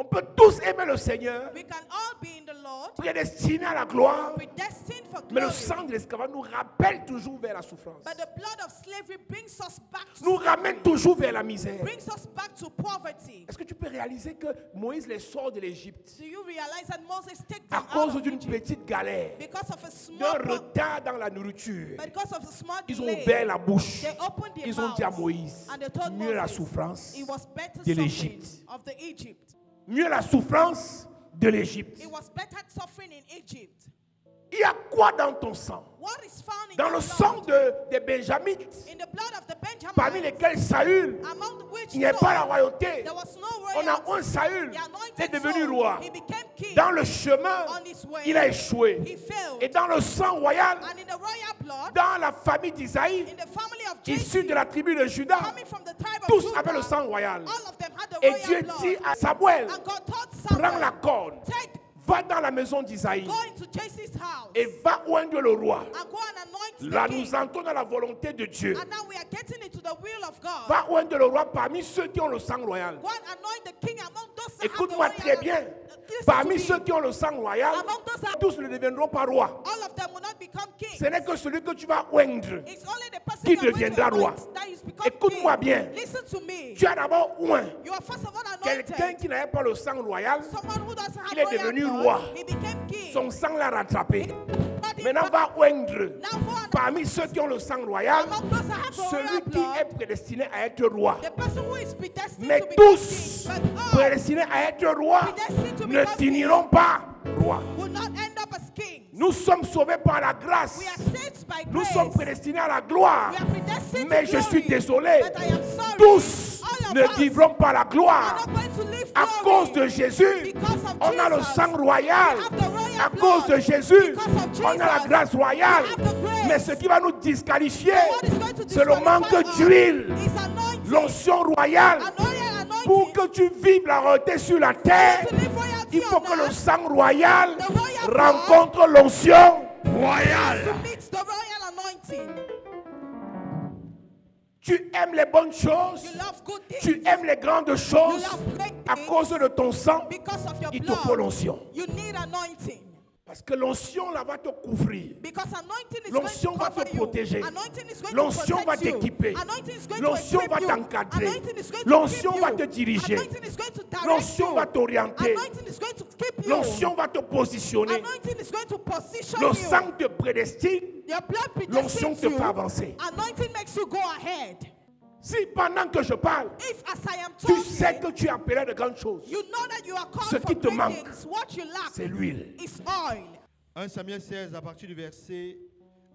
On peut tous aimer le Seigneur, We can all be in the Lord, prédestinés à la gloire, predestined for mais le glory. sang de l'esclavage nous rappelle toujours vers la souffrance. But the blood of slavery brings us back to Nous slavery, ramène toujours vers la misère. brings us back to poverty. Est-ce que tu peux réaliser que Moïse les sort de l'Égypte Do you realize that Moses took à them out cause of d'une Egypt petite galère, because of a d'un small retard dans la nourriture? because of a small Ils ont delay? ouvert la bouche. They opened their Ils ont dit à mouths Moïse, and they told mieux la Moses souffrance it was better de suffering l'Égypte. of the Egypt. Mieux la souffrance de l'Égypte. It was better suffering in Egypt. Il y a quoi dans ton sang? What is found in Dans your le sang blood? des Benjamites, In the blood of the parmi Benjamites, lesquels Saül, among which il n'y a pas la Saul, royauté. there was no On a royalty. un Saül The qui anointed est devenu Saul, roi. he became king. Dans le chemin, On his way, il a échoué. he failed. Et dans le sang royal, And in the royal blood, dans la famille d'Isaïe, in the family of issu Jesse, de la tribu de Juda, coming from the tribe of tous Judah, avaient le sang royal. all of them had the Et royal Dieu blood. dit à Samuel, And God told prends la Samuel, corde, take, va dans la maison d'Isaïe go into Jesse's house et va oindre le roi. and go and anoint Là, the king. nous entrons dans la volonté de Dieu. And now we are getting into the will of God. Va oindre le roi parmi ceux qui ont le sang royal. Go and anoint the king among those that have the Écoute-moi royal très bien. Listen Parmi to ceux me. qui ont le sang royal, Among those that tous ne deviendront pas rois. all of them will not become kings. Ce n'est que celui que tu vas oindre. It's only the person qui you are going to deviendra roi. anoint that is become Écoute-moi king. bien. Listen to me. Tu as d'abord oint You are first of all quelqu'un anointed. qui n'avait pas le sang royal. Someone who doesn't have Il est royal devenu blood, roi. he became king. Son sang l'a rattrapé. Not in Maintenant, blood. va oindre Now go and parmi ceux qui ont le sang royal among those that have the celui royal qui est blood, prédestiné à être roi. the person who is predestined Mais to become tous king, but all prédestinés à être roi predestined to ne become finiront pas roi. will not end up as kings. Nous sommes sauvés par la grâce. We are saved by Nous grace. sommes prédestinés à la gloire. We are predestined Mais to je suis glory. désolé. But I am sorry. Tous All of ne us vivront pas la are gloire. not going to live À glory. cause de Jésus, Because of on a le Jesus. sang royal. We have the royal À blood. cause de Jésus, Because of on a la Jesus. grâce royale. We have the grace. Mais ce qui va nous disqualifier, What is going to c'est le disqualify manque us d'huile, is anointing. l'onction royale. Anointing. Pour que tu vives la royauté sur la terre, To live royalty il faut on que le earth, sang royal the royal blood rencontre l'onction to royale. mix the royal anointing. Tu aimes les bonnes choses. You love good Tu things. aimes les grandes choses. You love great À things. cause de ton sang, Because of your il te faut blood, l'onction. you need anointing. Parce que l'onction là va te couvrir. Because anointing is going L'onction to va cover te you. protéger. Anointing is going L'onction to va protect you. t'équiper. Anointing is going L'onction to va equip you. t'encadrer. Anointing is going to L'onction keep va you. te diriger. Anointing is going to direct L'onction you. va t'orienter. Anointing is going to keep you. L'onction va te positionner. Anointing is going to position Le you. sang te prédestine. Your blood L'onction predestines te you. fait avancer. Anointing makes you go ahead. Si pendant que je parle, If as I am tu sais talking, que tu es appelé de grandes choses, you know that you are called Ce for qui te great manque, things, what you lack c'est l'huile. is oil. 1 Samuel 16, à partir du verset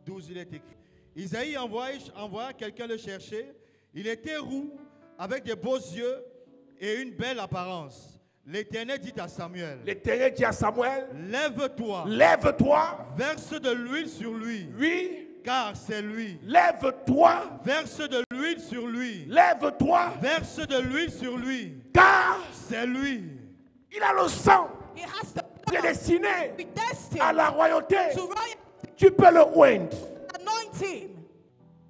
12, il est écrit. Isaïe envoya quelqu'un le chercher. Il était roux, avec des beaux yeux et une belle apparence. L'Éternel dit à Samuel, L'Éternel dit à Samuel, lève-toi, lève-toi, verse de l'huile sur lui, oui, car c'est lui. lève-toi, Verse de l'huile sur lui, lève-toi, verse de l'huile sur lui, car c'est lui. il a le sang He has the blood prédestiné predestined à la royauté. to royal Tu peux le oindre. anointing.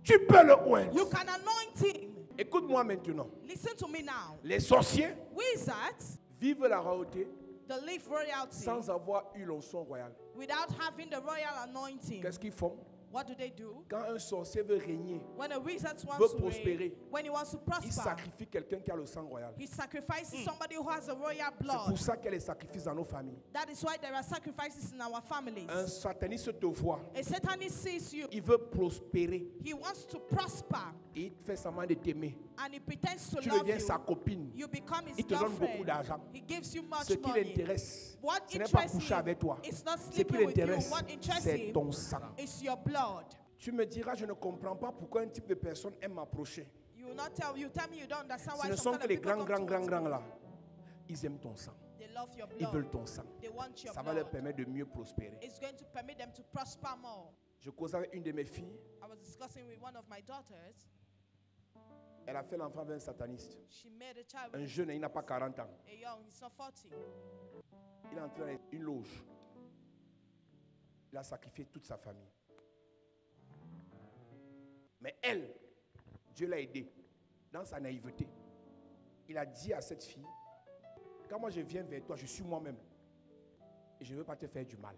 Tu peux le You oindre. can anoint him. Écoute-moi maintenant. Listen to me now. Les sorciers Wizards, vivent la royauté they live royalty sans avoir eu l'onction royale. without having the royal anointing. Qu'est-ce qu'ils font? What do? Quand un sorcier veut régner, When a wizard veut wants to prospérer, reign, when he wants to il prosper, sacrifie quelqu'un qui a le sang royal. he sacrifices somebody who has a royal C'est pour blood. ça qu'il y a les sacrifices dans nos familles. That is why there are sacrifices in our families. Un sataniste te voit, A satanist sees you. il veut prospérer He wants to prosper et il fait semblant de t'aimer. and he pretends to Tu love deviens sa you. copine. You become his Il te donne beaucoup girlfriend. d'argent. He gives you much Ce qui money. l'intéresse, What ce n'est pas interests coucher him avec toi. is not Ce qui sleeping with you. l'intéresse, What interests c'est him ton sang. is your blood. Tu me diras, je ne comprends pas pourquoi un type de personne aime m'approcher. You will not tell you tell me you don't understand Ce why ne some sont kind que of les people grands, come grands, grands, towards grands you. là. Ils aiment ton sang. They love your Ils veulent blood. ton sang. They want your Ça va leur blood. permettre de mieux prospérer. It's going to permit them to prosper more. Je causais avec une de mes filles. I was discussing with one of my daughters. Elle a fait l'enfant avec un sataniste. She made a child Un with jeune, il n'a pas 40 ans. a young, he's not 40. Il est entré dans une loge. Il a sacrifié toute sa famille. Mais elle, Dieu l'a aidé dans sa naïveté. Il a dit à cette fille, quand moi je viens vers toi, je suis moi-même. Et je ne veux pas te faire du mal.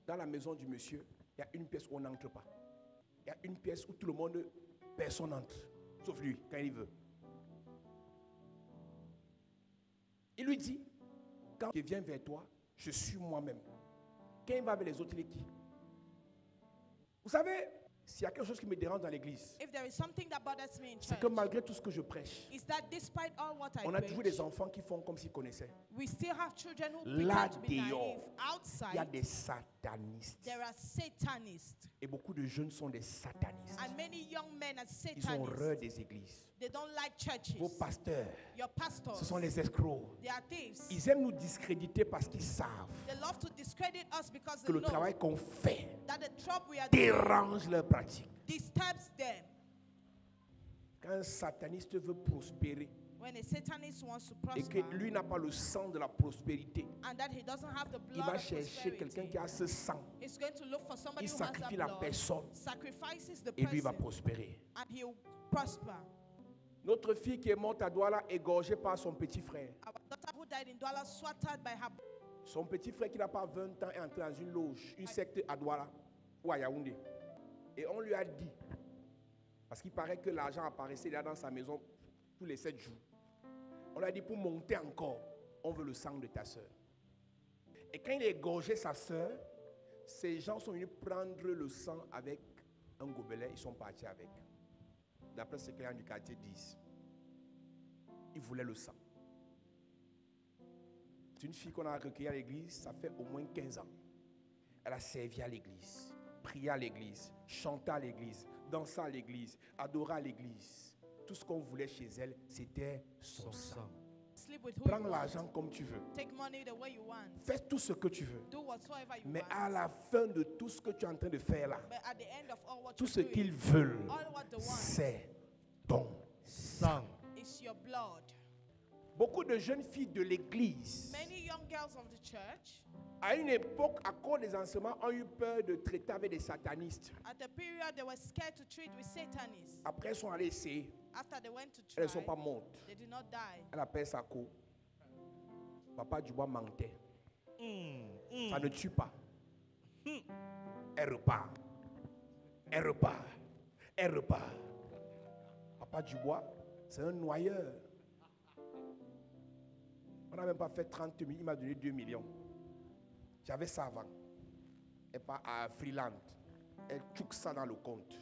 Dans la maison du monsieur, il y a une pièce où on n'entre pas. Il y a une pièce où tout le monde, personne n'entre. Sauf lui, quand il veut. Il lui dit, quand je viens vers toi, je suis moi-même. Quand il va vers les autres, il est qui? Vous savez, s'il y a quelque chose qui me dérange dans l'église, If there is something that bothers me in c'est church, que malgré tout ce que je prêche, is that despite all what I on a preach, toujours des enfants qui font comme s'ils connaissaient. we still have children who Là pretend to be naive. dehors, il y a Outside, des satanistes. there are satanists. Et beaucoup de jeunes sont des satanistes. And many young men are Ils ont horreur satanists. des églises. They don't like churches. Vos pasteurs, Your pastors, ce sont les escrocs. they are thieves. Ils aiment nous discréditer parce qu'ils savent They love to discredit us because que they le know travail qu'on fait that the trouble we are doing dérange leur pratique. disturbs them. Quand un sataniste veut prospérer When a satanist wants to et que prosper lui n'a pas le sang de la prospérité, and that he doesn't have the il blood va of chercher quelqu'un prosperity, qui a ce sang. he's going to look for somebody Il who has that sacrifie la blood, personne sacrifices the et lui va person, prospérer. and he'll prosper. Notre fille qui est morte à Douala, égorgée par son petit frère. Our daughter who died in Douala, swatted by her. Son petit frère qui n'a pas 20 ans est entré dans une loge, une secte à Douala ou à Yaoundé. Et on lui a dit, parce qu'il paraît que l'argent apparaissait là dans sa maison tous les 7 jours. On lui a dit, pour monter encore, on veut le sang de ta soeur. Et quand il a égorgé sa soeur, ces gens sont venus prendre le sang avec un gobelet, ils sont partis avec. D'après ce que les gens du quartier disent. Ils voulaient le sang. C'est une fille qu'on a recueillie à l'église, ça fait au moins 15 ans. Elle a servi à l'église, prié à l'église, chanté à l'église, dansé à l'église, adoré à l'église. Tout ce qu'on voulait chez elle, c'était son sang. Sleep with who Prends you l'argent want. comme tu veux. Take money the way you want. Fais tout ce que tu veux. Do whatsoever you Mais want. à la fin de tout ce que tu es en train de faire là, But at the end of all what tout you're ce doing, qu'ils veulent, all what they want c'est ton sang. Sang. is your blood. Beaucoup de jeunes filles de l'église, Many young girls of the church, à une époque, à cause des enseignements, ont eu peur de traiter avec des satanistes. at the period, they were scared to treat with Satanists. Après, elles sont allées essayer. After they went to Elles ne try, sont pas mortes. they did not die. Elle appelle ça quoi? Papa Dubois mentait. Ça ne tue pas. Elle repart. Elle repart. Elle repart. Papa Dubois, c'est un noyeur. On n'a même pas fait 30 000. Il m'a donné 2 millions. J'avais ça avant. Elle part à Freeland. Elle tchouk ça dans le compte.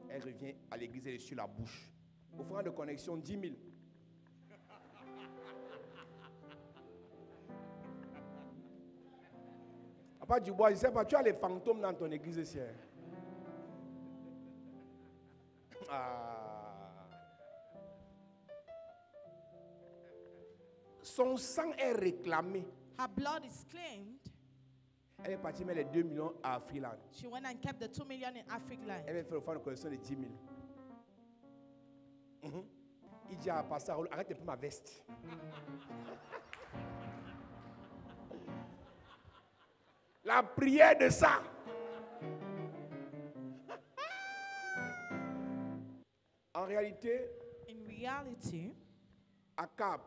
Elle revient à l'église, elle est sur la bouche. Offrande de connexion, 10 000. Papa Dubois, je ne sais pas, tu as les fantômes dans ton église ici. Son sang est réclamé. Her blood is claimed. Elle est partie mettre les 2 millions à Freeland. She went and kept the 2 million in Africa. Elle va faire offrande de connexion de 10 000. Il dit à pasteur, arrête un peu ma veste. La prière de ça. En réalité, In reality, Akab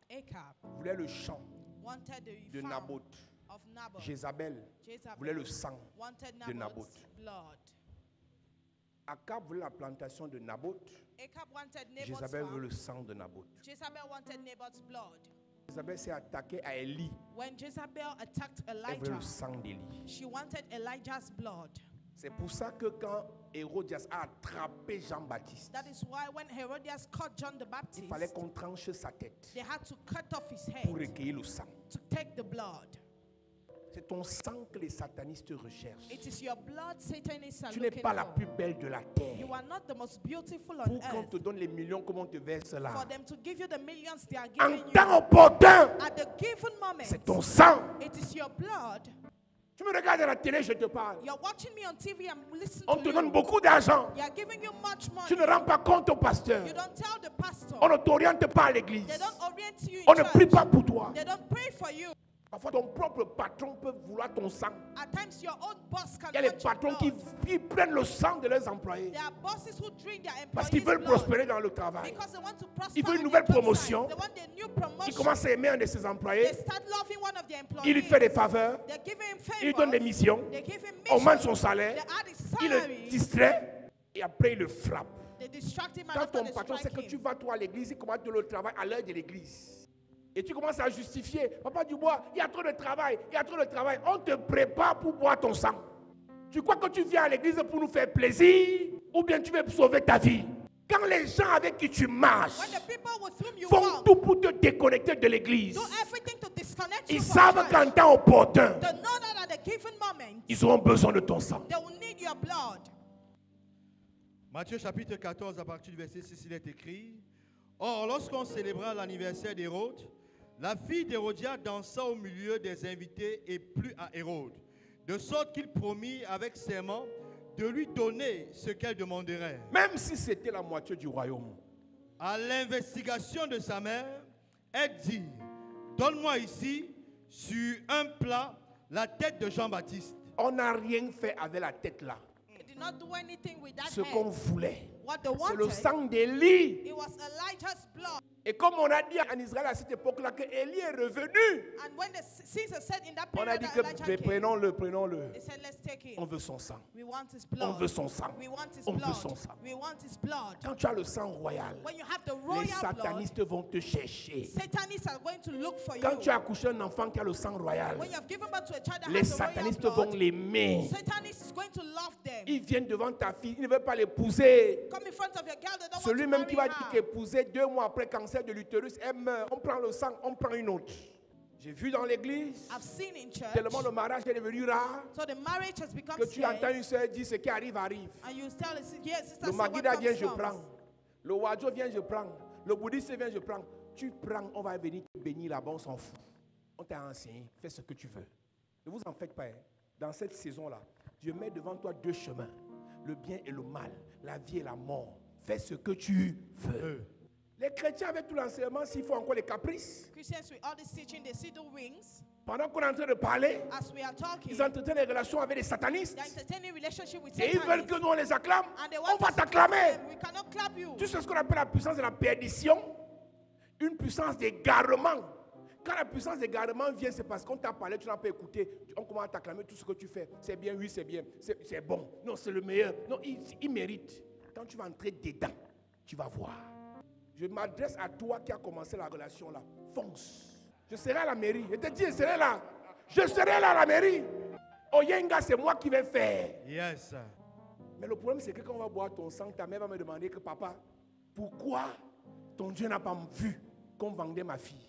Ahab voulait le champ wanted de the farm Naboth. of Naboth. Jézabel voulait le sang wanted de Naboth's Naboth. blood. Akab voulait la plantation de Naboth. Ahab wanted Naboth's Jézabel veut farm. le sang de Naboth. Jezebel wanted Naboth's blood. Jézabel s'est attaquée à Élie. When Jezebel attacked Elle voulait Elijah, le sang d'Élie. she wanted Elijah's blood. C'est pour ça que quand Hérodias a attrapé Jean-Baptiste, That is why when Herodias caught John the il Baptist, fallait qu'on tranche sa tête they had to cut off his pour head recueillir le sang. to take the blood. C'est ton sang que les satanistes recherchent. It is your blood Satanists are Tu n'es looking pas la for. plus belle de la terre. You are not the most beautiful on Pour qu'on earth. te donne les millions, comment on te verse là. For them to give you the millions they are En giving temps you, opportun, at the given moment, c'est ton sang. it is your blood. Tu me regardes à la télé, je te parle. You're watching me on TV and listening On to te you. donne beaucoup d'argent. They are giving you much money. Tu ne rends pas compte au pasteur. You don't tell the pastor. On ne t'oriente pas à l'église. They don't orient you in On ne church. prie pas pour toi. They don't pray for you. Parfois, ton propre patron peut vouloir ton sang. At times, your own boss can Il y a les want your patrons blood. qui prennent le sang de leurs employés There are bosses who drink their parce employees' qu'ils veulent blood prospérer dans le travail. because they want to prosper. Ils veulent une on nouvelle their job promotion. site. They want a new Il promotion. commence à aimer un de ses employés. They start loving one of their employees. Il lui fait des faveurs. They give him Il lui donne des favors. missions. They give him Augmente missions. son salaire. They add his Il le salary. distrait. Et après, il le frappe. They distract him and Quand after ton they patron sait strike que tu him. vas toi à l'église, il commence le travail à l'heure de l'église. Et tu commences à justifier. Papa Dubois, il y a trop de travail. Il y a trop de travail. On te prépare pour boire ton sang. Tu crois que tu viens à l'église pour nous faire plaisir ou bien tu veux sauver ta vie? Quand les gens avec qui tu marches When the people with whom you font walk tout pour te déconnecter de l'église, do everything to disconnect you ils from savent church, qu'en temps opportun, they know that at a given moment, ils auront besoin de ton sang. they will need your blood. Matthieu chapitre 14, à partir du verset 6, il est écrit: Or, lorsqu'on célébra l'anniversaire d'Hérode, la fille d'Hérodias dansa au milieu des invités et plut à Hérode, de sorte qu'il promit avec serment de lui donner ce qu'elle demanderait. Même si c'était la moitié du royaume. À l'investigation de sa mère, elle dit: Donne-moi ici, sur un plat, la tête de Jean-Baptiste. On n'a rien fait avec la tête là. They did not do anything with that Ce qu'on head. voulait, What they c'est le wanted, sang d'Élie. it was Elijah's blood. Et comme on a dit en Israël à cette époque-là que Élie est revenu, And when the Caesar said in that on a period dit that que Elijah mais came, prenons-le. they said, let's take him. On veut son sang. We want his On blood. veut son sang. We want his On veut blood. son sang. We want his blood. Quand tu as le sang royal, When you have the les royal blood, satanistes vont te chercher. Satanists are going to look for Quand you. tu as accouché un enfant qui a le sang royal, When you have given birth to a child that les has the royal satanistes blood, vont l'aimer. Satanists is going to love them. Ils viennent devant ta fille, ils ne veulent pas l'épouser. Come in front of your girl, they don't want Celui to même marry qui va her. dire qu'épouser 2 mois après cancer de l'utérus, elle meurt. On prend le sang, on prend une autre. J'ai vu dans l'église, I've seen in church, tellement le mariage est devenu rare, so the marriage has become que tu scarce, entends une soeur dire ce qui arrive, arrive. and you tell us, yes, sister, Le so what Magida comes, vient, je comes. prends. Le Wadjo vient, je prends. Le bouddhiste vient, je prends. Tu prends, on va venir te bénir là-bas, on s'en fout. On t'a enseigné, fais ce que tu veux. Ne vous en faites pas. Hein. Dans cette saison-là, Dieu met devant toi 2 chemins. Le bien et le mal, la vie et la mort. Fais ce que tu veux. Les chrétiens avec tout l'enseignement, s'ils font encore les caprices, Christians with all this teaching, they see the wings. pendant qu'on est en train de parler, As we are talking, ils entretiennent des relations avec les satanistes. they are entertaining relationship with Et ils veulent que Satan. nous on les acclame. And they On want va us to t'acclamer. clap them. We cannot clap you. Tu sais ce qu'on appelle la puissance de la perdition? Une puissance d'égarement. Quand la puissance d'égarement vient, c'est parce qu'on t'a parlé, tu n'as pas écouté. On commence à t'acclamer tout ce que tu fais. C'est bien, oui, c'est bien. C'est bon. Non, c'est le meilleur. Non, il mérite. Quand tu vas entrer dedans, tu vas voir. Je m'adresse à toi qui a commencé la relation là. Fonce. Je serai à la mairie. Je te dis, je serai là. Je serai là à la mairie. Oyenga, c'est moi qui vais faire. Yes. Mais le problème, c'est que quand on va boire ton sang, ta mère va me demander que papa, pourquoi ton Dieu n'a pas vu qu'on vendait ma fille?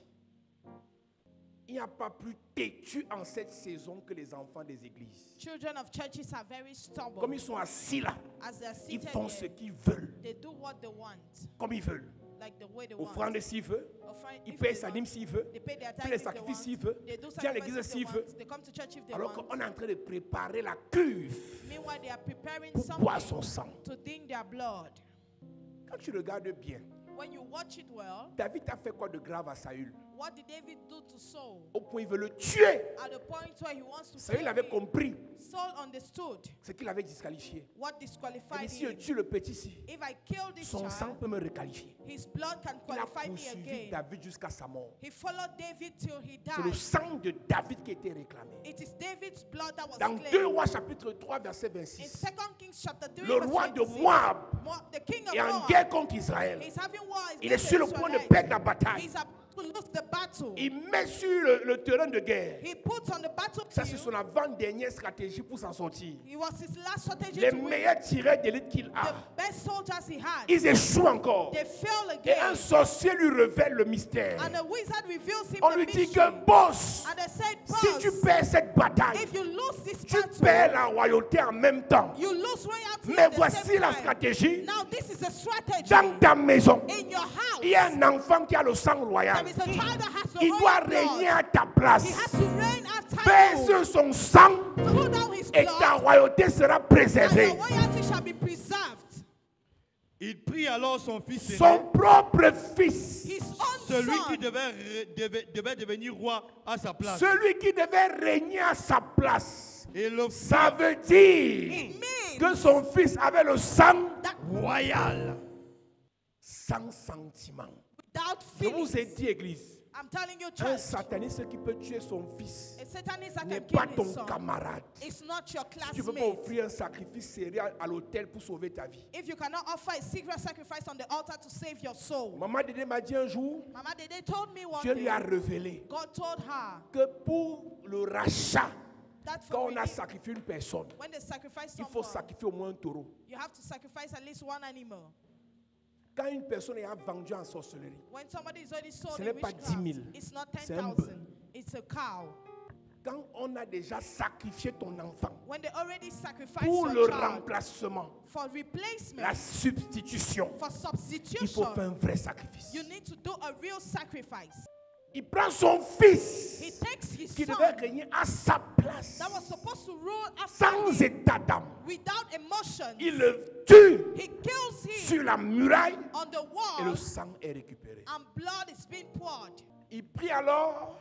Il n'y a pas plus têtu en cette saison que les enfants des églises. Children of churches are very stubborn. Comme ils sont assis là, As they are ils seated font here, ce qu'ils veulent, they do what they want, comme ils veulent. like the way they want. Offrande s'il veut, Offering il if paye they sa want, dîme s'il veut, they pay their fait tithes les if they sacrifices want, s'il veut, they do vient à l'église sacrifices if s'il they veut. want, they come to church if they Alors want. qu'on est en train de préparer la cuve Meanwhile, they are preparing pour boire something son sang. to drink their blood. Quand tu regardes bien, When you watch it well, David a fait quoi de grave à Saül? what did David do to Saul? Au point il veut le tuer. At the point where he wants to Saül kill avait him, compris Saul understood ce qu'il avait disqualifié. what Il disqualified dit, si je him. tue le petit-ci, If I kill this son sang child, peut me requalifier. his blood can Il a qualify me poursuivi again. David jusqu'à sa mort. He followed David till he C'est le died. sang de David qui a été réclamé. It is David's blood that was Dans 2 claimed. Rois chapitre 3 verset In 26, 2 Kings chapter 3, le verse roi de 26, Moab the king of est en Moab, guerre contre Israël. he's having war. Il est sur le point de perdre la bataille. He's about to lose the battle. Il met sur le terrain de guerre. He puts on the Ça, c'est son battlefield. avant-dernière stratégie pour s'en sortir. It was his last strategy Les to win. meilleurs tireurs d'élite qu'il The a, best soldiers he had, ils échouent encore. they fail Et un again. sorcier lui révèle le mystère. And the wizard reveals him On the lui dit mystery. que, boss, And they said, si tu boss, perds cette bataille, if you lose this tu battle, perds la royauté en même temps. you lose royalty Mais at the voici same la time. stratégie. Now this is a strategy. Dans ta maison, In your house, il y a un enfant qui a le sang royal. there is a child that has the Il doit royal régner blood. à ta He place. has to reign after you. Verse son sang Pull down his et ta blood, royauté sera and préservée. your royalty shall be preserved. Il prit alors son fils aîné, Son propre fils, His own celui qui son, devait devenir roi à sa place. celui qui devait régner à sa place. Et le Ça veut dire it means que son fils avait le sang that royal, sans sentiment. without Je vous ai feelings. dit, église, I'm telling you, un church, sataniste qui peut tuer son fils a satanist that n'est can pas kill ton his son. camarade. It's not your Tu ne peux pas classmate. offrir un sacrifice sérieux à l'autel pour sauver ta vie. If you cannot offer a secret sacrifice on the altar to save your soul. Maman Dédé m'a dit un jour, Mama Dede told me one Dieu lui a day, révélé God told her que pour le rachat, that quand for on a redeem- sacrifié une personne, when they sacrifice il faut someone, sacrifier au moins un taureau. you have to sacrifice at least one animal. Quand une personne est vendue en sorcellerie, When somebody is already sold Ce in n'est pas witchcraft, 10 000, it's not c'est un 10,000, bœuf. it's a cow. quand on a déjà sacrifié ton enfant When they already sacrifice pour your le child remplacement, for replacement, la substitution, for il faut substitution, faire un vrai sacrifice. you need to do a real sacrifice. Il prend son He fils takes his qui son devait régner à sa place, that was supposed to rule after sans him état d'âme. without emotions. Il le tue He kills him sur la muraille on the et le wall, sang est récupéré. and blood is being poured. Il prit alors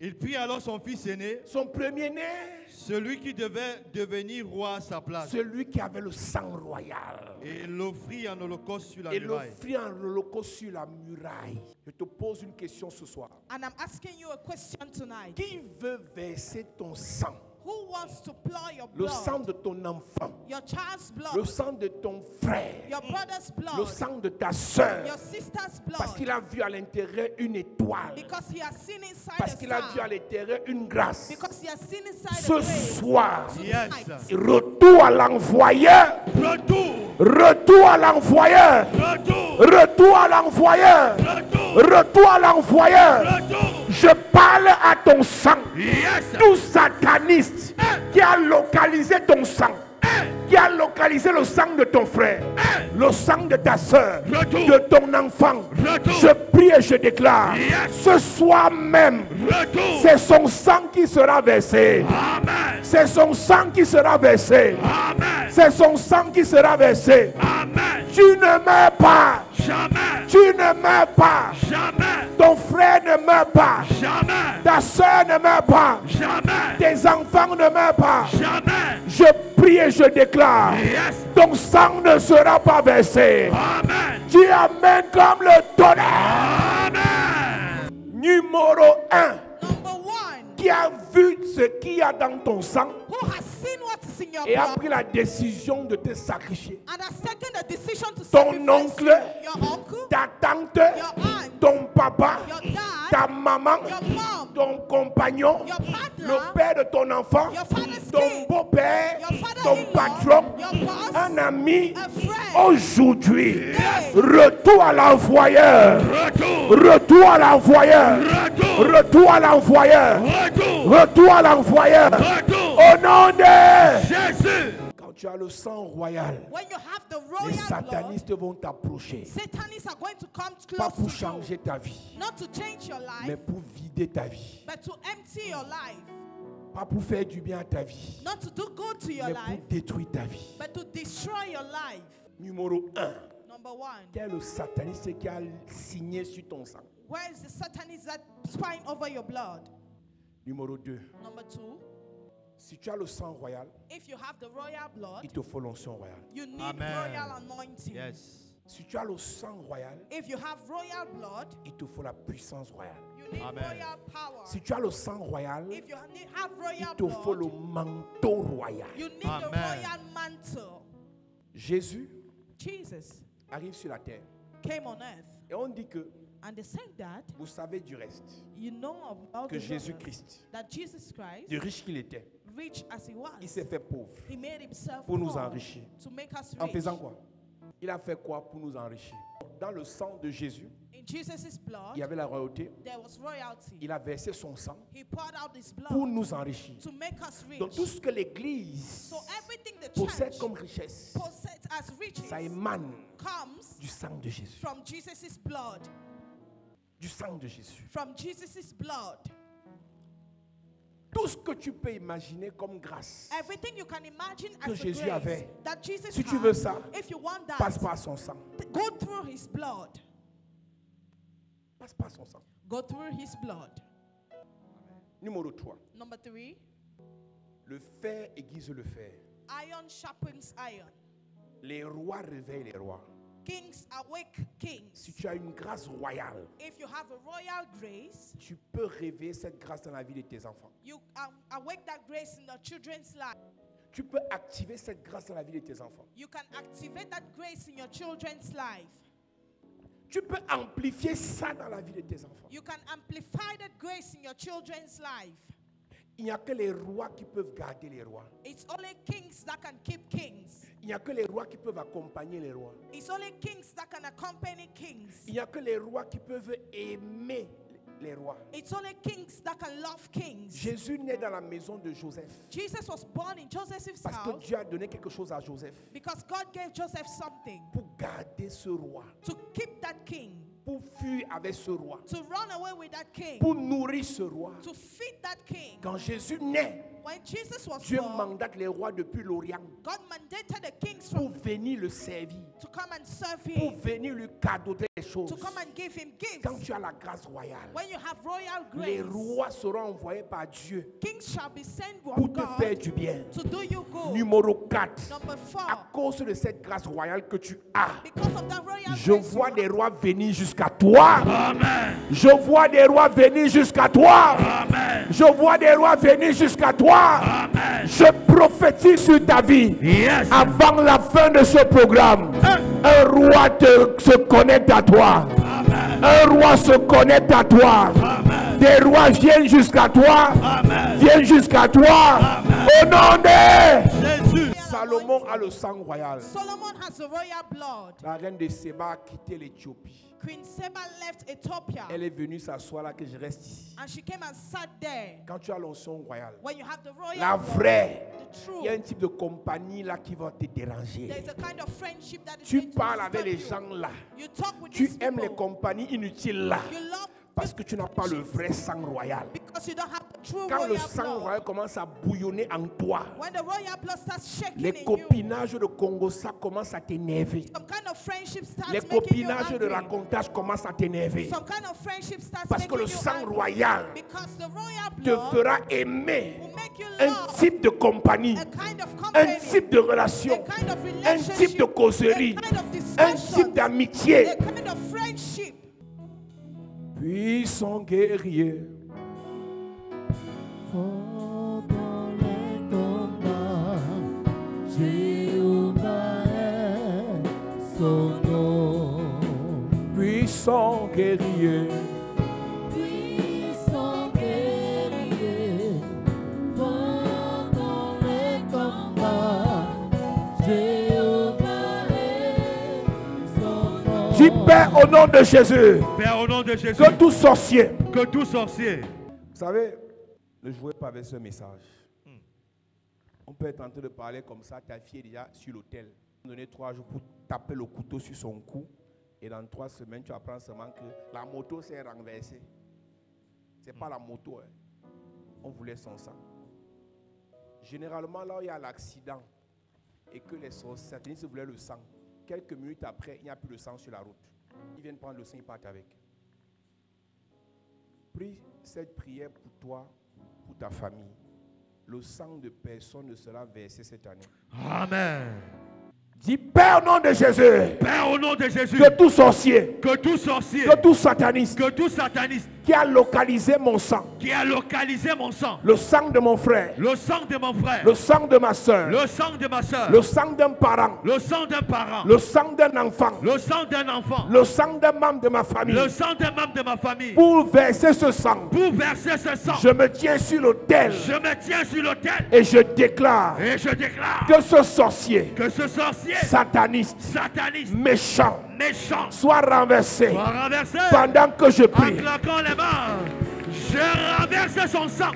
Il prit alors son fils aîné, son premier-né, celui qui devait devenir roi à sa place, celui qui avait le sang royal, et l'offrit en holocauste sur la et muraille. l'offrit en holocauste sur la muraille. Je te pose une question ce soir. And I'm asking you a question tonight. Qui veut verser ton sang? Who wants to pour your Le sang blood, de ton enfant, your child's le blood, sang de ton frère, your brother's le blood, sang de ta soeur, your sister's parce qu'il blood, a vu à l'intérieur une étoile, because he has seen inside parce a qu'il a vu à star, l'intérieur une grâce. because he has seen inside a Ce grave. soir, Yes. retour à l'envoyeur, Retour, retour à l'envoyeur, retour, retour à l'envoyeur, retour, retour à l'envoyeur. retour. Je parle à ton sang, Yes. tout sataniste qui a localisé ton sang, qui a localisé le sang de ton frère, le sang de ta soeur, Retour. de ton enfant. Retour. Je prie et je déclare, Yes. ce soir même, Retour. c'est son sang qui sera versé. Amen. C'est son sang qui sera versé. Amen. C'est son sang qui sera versé. Amen. Tu ne meurs pas. Jamais. Tu ne meurs pas. Jamais. Ton frère ne meurt pas. Jamais. Ta soeur ne meurt pas. Jamais. Tes enfants ne meurent pas. Jamais. Je prie et je déclare. Yes. Ton sang ne sera pas versé. Amen. Tu amènes comme le tonnerre. Amen. Numéro 1. Number one, Qui a vu ce qu'il y a dans ton sang who has seen what is in your et a blood pris la décision de te sacrifier. and has taken the decision to Ton sacrifice oncle, your uncle, ta tante, your aunt, ton papa, your dad, ta maman, your mom, ton compagnon, your partner, le père de ton enfant, your father's ton king, beau-père, your ton father-in-law, patron, your boss, un ami. a friend. Aujourd'hui, Yes. retour à l'envoyeur. Retour. Retour à l'envoyeur. Retour. Retour à l'envoyeur. Retour. Retour à l'envoyeur. Retour. Au nom de Jésus. Quand tu as le sang royal, When you have the les royal blood, satanistes vont t'approcher. Satanists are going to come Pas close pour to you, changer ta vie, not to change your mais life, pour vider ta vie. but to empty your life, Pas pour faire du bien à ta vie, not to do good to your mais life, pour détruire ta vie. but to destroy your life. Numéro 1. Number one, Quel est le sataniste qui a signé sur ton sang? where is the Satanist that spying over your blood? Numéro 2. Number two, Si tu as le sang royal, if you have the royal blood, il te faut l'onction royale. you need Amen. royal anointing. Yes. Si tu as le sang royal, If you have royal blood, il te faut la puissance royale. you need Amen. royal power. Si tu as le sang royal, If you have il royal te faut le blood, manteau royal. you need the Amen. royal mantle. Jésus Jesus arrive sur la terre came on earth, et on dit que and they said that vous savez du reste you know about que the rest, Jésus-Christ, that Jesus Christ, du riche qu'il était, rich as he il was, s'est fait pauvre he made himself pour nous poor enrichir. to make us En rich. faisant quoi? Il a fait quoi pour nous enrichir? Dans le sang de Jésus, In Jesus' blood, il y avait la royauté. there was royalty. Il a versé son sang He poured out his blood pour nous enrichir. to make us rich. Donc tout ce que l'Église So everything the possède church comme richesse, possesses as riches ça émane comes du sang de Jésus. from Jesus' blood. Du sang de Jésus. From Jesus' blood. Tout ce que tu peux imaginer comme grâce, Everything you can imagine que as a Jésus grace avait. that Jesus Si tu had, veux ça, if you want that, passe par son sang. go through his blood. Passe par son sang. Go through his blood. Numéro 3. Number 3, Le fer aiguise le fer. iron sharpens iron. Les rois réveillent les rois. Kings awake kings. Si tu as une grâce royale, If you have a royal grace, tu peux réveiller cette grâce dans la vie de tes enfants. you awake that grace in the children's life. Tu peux activer cette grâce dans la vie de tes enfants. You can activate that grace in your children's life. Tu peux amplifier ça dans la vie de tes enfants. You can amplify that grace in your children's life. Il n'y a que les rois qui peuvent garder les rois. It's only kings that can keep kings. Il n'y a que les rois qui peuvent accompagner les rois. It's only kings that can accompany kings. Il n'y a que les rois qui peuvent aimer les rois. It's only kings that can love kings. Jésus naît dans la maison de Joseph Jesus was born in Joseph's parce que house Dieu a donné quelque chose à Joseph because God gave Joseph something pour garder ce roi, to keep that king, pour fuir avec ce roi, to run away with that king, pour nourrir ce roi. to feed that king. Quand Jésus naît, When Jesus was Dieu born, mandate les rois depuis l'Orient God mandated the kings pour from venir le servir, to come and serve pour him, venir lui cadeauter les choses. to come and give him Quand gifts. tu as la grâce royale, When you have royal les grace, rois seront envoyés par Dieu kings shall be sent pour from te faire God du bien. to do you good. Numéro 4. Number À 4, cause de cette grâce royale que tu as, because of that royal je grace, vois you des have- rois venir jusqu'à toi. Amen. Je vois des rois venir jusqu'à toi. Amen. Je vois des rois venir jusqu'à toi. Amen. Je prophétise sur ta vie. Yes. Avant la fin de ce programme, un roi se connecte à toi. Amen. Un roi se connecte à toi. Amen. Des rois viennent jusqu'à toi. Amen. Viennent jusqu'à toi. Au nom de Jésus. Salomon a le sang royal. Solomon has the royal blood. La reine de Séba a quitté l'Éthiopie. Queen Seba left Ethiopia Elle est venue s'asseoir là que je reste ici. and she came and sat there. Quand tu as l'onction royale, When you have the royal la blood, vraie, the il y a un true, type de compagnie là qui va te déranger. there's a kind of friendship that is Tu going to parles avec les disturb gens là. you. You talk with Tu these aimes les people. compagnies inutiles là. You love Parce que tu n'as pas le vrai sang royal. Because you don't have the true Quand le royal sang blood. royal commence à bouillonner en toi, When the royal blood starts shaking les in you, copinages de Congo, ça commence à t'énerver. some kind of friendship starts Les making you copinages de angry. racontage commencent à t'énerver. Some kind of friendship starts Parce que making le you sang angry. royal Because the royal te blood fera aimer will make you un love type de compagnie, a kind of un company, type de relation, a kind of un relationship, type de causerie, a kind of un discussions, type d'amitié. a kind of friendship. Puissant guerrier, Pendant les combats, Jéhovah est son nom. puissant guerrier, Puissant guerrier, pendant les combats, Jéhovah est son nom. dis Père au nom de Jésus, Père, au nom de Jésus, que tout sorcier, que tout sorcier, vous savez, ne jouez pas avec ce message. On peut être en train de parler comme ça, ta fille est déjà sur l'autel. Donner 3 jours pour taper le couteau sur son cou. Et dans 3 semaines, tu apprends seulement que la moto s'est renversée. Ce n'est pas la moto. Hein. On voulait son sang. Généralement, là où il y a l'accident et que les satanistes voulaient le sang, quelques minutes après, il n'y a plus de sang sur la route. Ils viennent prendre le sang, ils partent avec. Prie cette prière pour toi, pour ta famille. Le sang de personne ne sera versé cette année. Amen. Dis Père au nom de Jésus, Père, au nom de Jésus, que tout sorcier, que tout sorcier, que tout sataniste que tout sataniste qui a localisé mon sang, qui a localisé mon sang, le sang de mon frère, le sang de mon frère, le sang de ma soeur, le sang de ma soeur, le sang d'un parent, le sang d'un parent, le sang d'un enfant, le sang d'un enfant, le sang d'un membre de ma famille, le sang d'un membre de ma famille, pour verser ce sang, pour verser ce sang, je me tiens sur l'autel je me tiens sur l'autel et je déclare et je déclare que ce sorcier, que ce sorcier sataniste, sataniste, méchant, méchant, soit renversé soit renversé pendant que je en prie. claquant les mains. Je renverse son sang.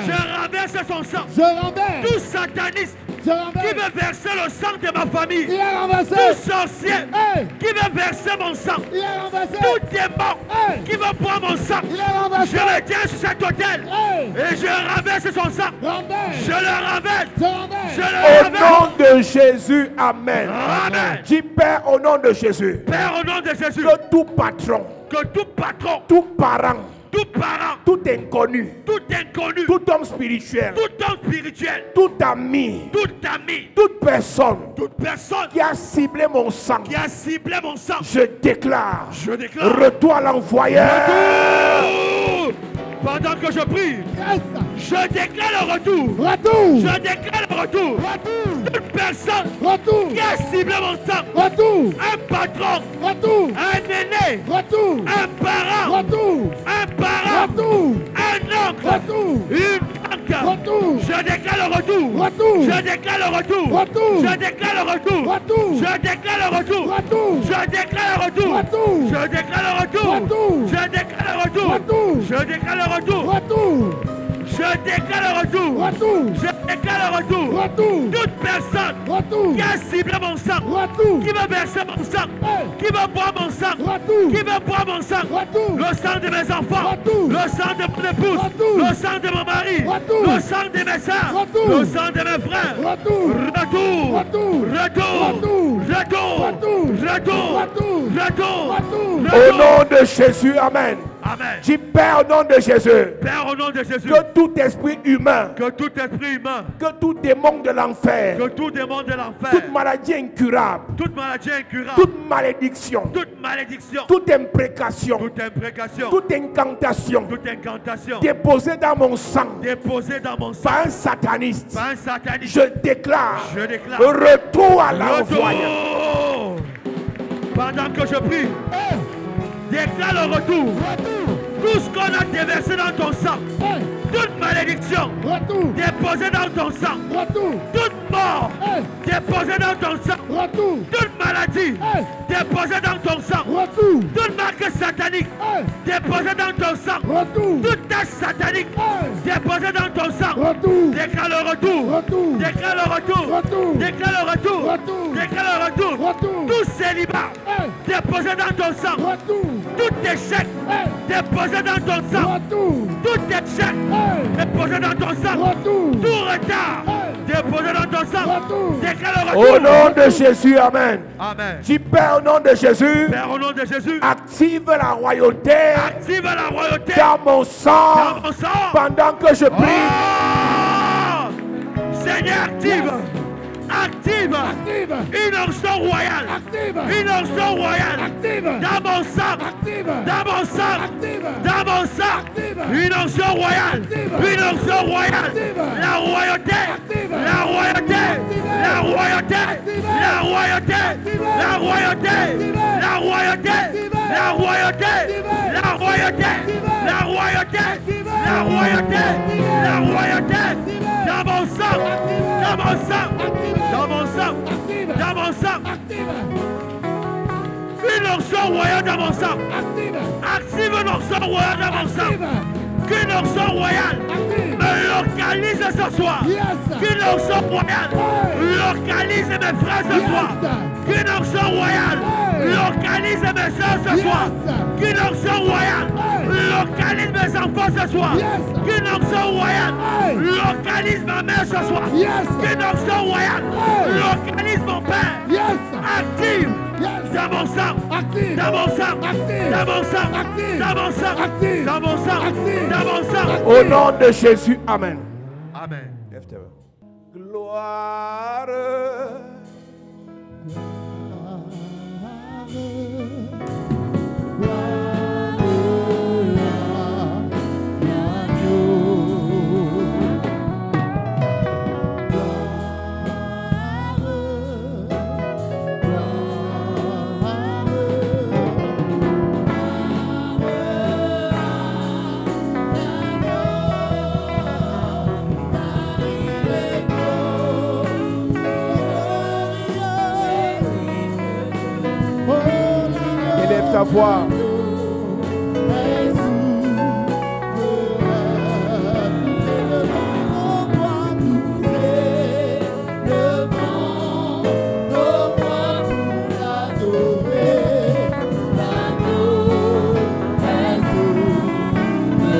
Je renverse son sang. Je renverse. Tout sataniste Je qui renverse. veut verser le sang de ma famille. Il est renversé. Tout sorcier Hey. qui veut verser mon sang. Il est renversé. Tout démon Hey. qui veut boire mon sang. Il est renversé. Je le tiens sur cet autel. Hey. Et je renverse son sang. Renverse. Je le renverse. Je renverse. Je Au le renverse. nom de Jésus, Amen. Amen. Dis Père au nom de Jésus, Père, au nom de Jésus, que tout patron, que tout patron, tout parent, tout parent, tout inconnu, tout inconnu, tout homme spirituel, tout homme spirituel, tout ami, tout ami, toute personne toute personne qui a ciblé mon sang, qui a ciblé mon sang, je déclare, je déclare retour à l'envoyeur. retour. Pendant que je prie, Yes. je déclare le retour. Retour. Je déclare le retour. Retour. Toute personne Retour. qui a ciblé mon sang, Retour. un patron, Retour. un aîné, Retour. un parent, Retour. un parent, Retour. un oncle, Retour. une tante. Retour. Je déclare le retour. Retour. Je déclare le retour. Retour. Je déclare le retour. Retour. Je déclare le retour. Retour. Je déclare le retour. Retour. Je déclare le retour. Retour. Je déclare le retour. Retour. Je déclare le retour. Retour. Je déclare le retour. Retour. Je déclare le retour. Retour. Toute personne Retour. qui a ciblé mon sang, Retour. qui veut verser mon sang, Hey. qui veut boire mon sang, Retour. qui veut boire mon sang, Retour. le sang de mes enfants, Retour. le sang de mon épouse, Retour. le sang de mon mari, Retour. le sang de mes soeurs, Retour. le sang de mes frères. Retour. Retour, Retour. retour, Retour. retour, Retour. retour, Retour. retour, Retour. Au nom de Jésus, Amen. Amen. Dis Père au nom de Jésus, Père, au nom de Jésus, que tout esprit humain, que tout esprit humain, que tout démon de l'enfer, que tout démon de l'enfer, toute maladie incurable, toute maladie incurable, toute malédiction, toute malédiction, toute imprécation, toute imprécation, toute incantation toute incantation déposée dans mon sang déposée dans mon sang par un sataniste, par un sataniste, je déclare je déclare retour à l'envoyeur. retour. Pendant que je prie, déclare le retour. Retour. Tout ce qu'on a déversé dans ton sang, Hey. toute malédiction Retour. déposée dans ton sang, Retour. toute mort Hey. déposée dans ton sang, Retour. toute maladie Hey. déposée dans ton sang, Retour. toute marque satanique Hey. déposée dans ton sang, Retour. toute tâche satanique Hey. déposée dans ton sang, Retour. déclare le retour. Retour. Déclare le retour. Retour. Déclare le retour. Retour. Déclare le retour. Retour. Tout célibat Hey. déposé dans ton sang. Retour. Toute échec déposé dans ton sang. Tout échec déposé dans ton sang. Tout retard déposé dans ton sang. Déclare le retour. Au nom de Jésus, amen. Amen. Tu Père, au nom de Jésus, Père, au nom de Jésus, active la royauté active la royauté dans mon sang dans mon sang. pendant que je prie. Oh! Seigneur, active. Active une onction royale. Une onction royale. Dans mon sang. Dans mon sang. Dans mon sang. Une onction royale. Une onction royale. La royauté. La royauté. La royauté. La royauté. La royauté. La royauté. La royauté. La royauté. La royauté. La royauté. La royauté. Dans mon sang. Dans mon sang. Dans mon sang, dans mon sang, une onction royale dans mon sang. Active une onction royale dans mon sang. Qu'une onction royale me localise ce soir. Qu'une onction royale localise mes frères ce soir. Qu'une onction royale localise mes soeurs ce soir. Qu'une onction royale localise mes enfants ce soir. Qu'une onction royale localise ma mère ce soir. Qu'une onction royale localise mon père. Active dans mon sang. Dans mon sang. Dans mon sang. Dans mon sang. Dans mon sang. Dans mon sang. Au nom de Jésus, amen. Amen. Gloire. Élève ta voix.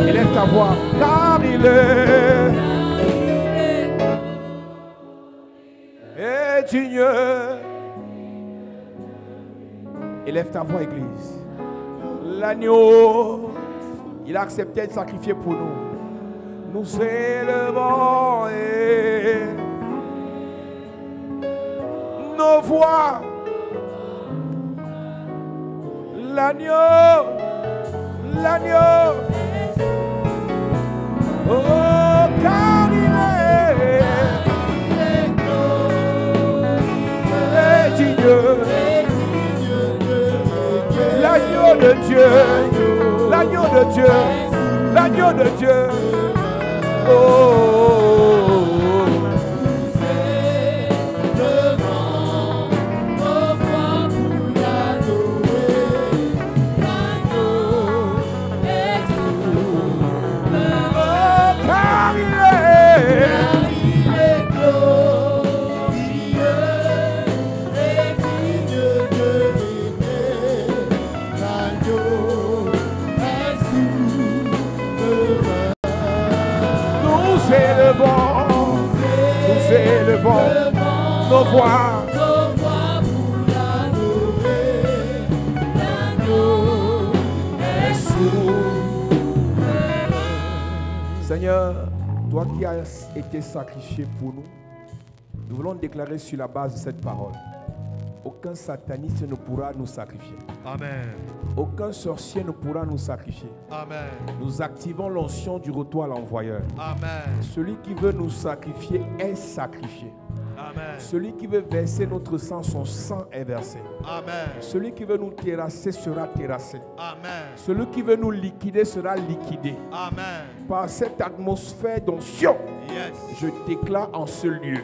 Élève ta voix, car il est digne. Élève ta voix, Église. L'agneau, il a accepté de sacrifier pour nous. Nous élevons et nos voix. L'agneau, l'agneau. Oh, car il est digne. L'agneau de Dieu, l'agneau de Dieu, l'agneau de Dieu. Oh, car il est nous élevons nos voix. Seigneur, toi qui as été sacrifié pour nous, nous voulons déclarer sur la base de cette parole: aucun sataniste ne pourra nous sacrifier. Amen. Aucun sorcier ne pourra nous sacrifier. Amen. Nous activons l'onction du retour à l'envoyeur. Amen. Celui qui veut nous sacrifier est sacrifié. Amen. Celui qui veut verser notre sang, son sang est versé. Amen. Celui qui veut nous terrasser sera terrassé. Amen. Celui qui veut nous liquider sera liquidé. Amen. Par cette atmosphère d'onction, Yes. je déclare en ce lieu: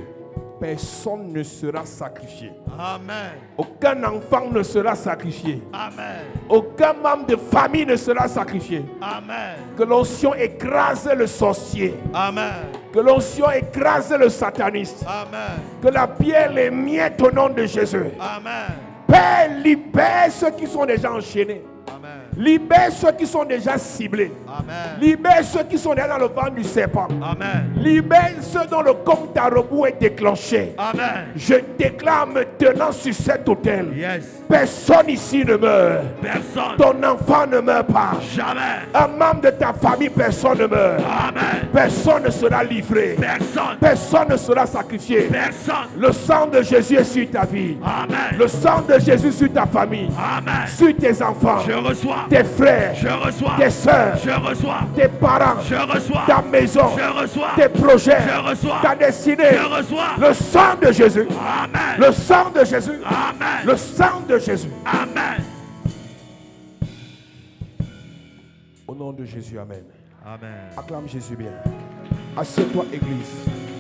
personne ne sera sacrifié. Amen. Aucun enfant ne sera sacrifié. Amen. Aucun membre de famille ne sera sacrifié. Amen. Que l'onction écrase le sorcier. Amen. Que l'onction écrase le sataniste. Amen. Que la pierre les miette au nom de Jésus. Amen. Père, libère ceux qui sont déjà enchaînés. Amen. Libère ceux qui sont déjà ciblés. Amen. Libère ceux qui sont déjà dans le ventre du serpent. Amen. Libère ceux dont le compte à rebours est déclenché. Amen. Je déclare maintenant sur cet autel. Yes. Personne ici ne meurt. Personne. Ton enfant ne meurt pas. Jamais. Un membre de ta famille, personne ne meurt. Amen. Personne ne sera livré. Personne. Personne ne sera sacrifié. Personne. Le sang de Jésus est sur ta vie. Amen. Le sang de Jésus sur ta famille. Amen. Sur tes enfants. Je reçois. Tes frères. Je reçois. Tes soeurs. Je reçois. Tes parents. Je reçois. Ta maison. Je reçois. Tes projets. Je reçois. Ta destinée. Je reçois. Le sang de Jésus. Amen. Le sang de Jésus. Amen. Le sang de Jésus. Amen. Au nom de Jésus, amen. Amen. Acclame Jésus bien. Assieds-toi, Église.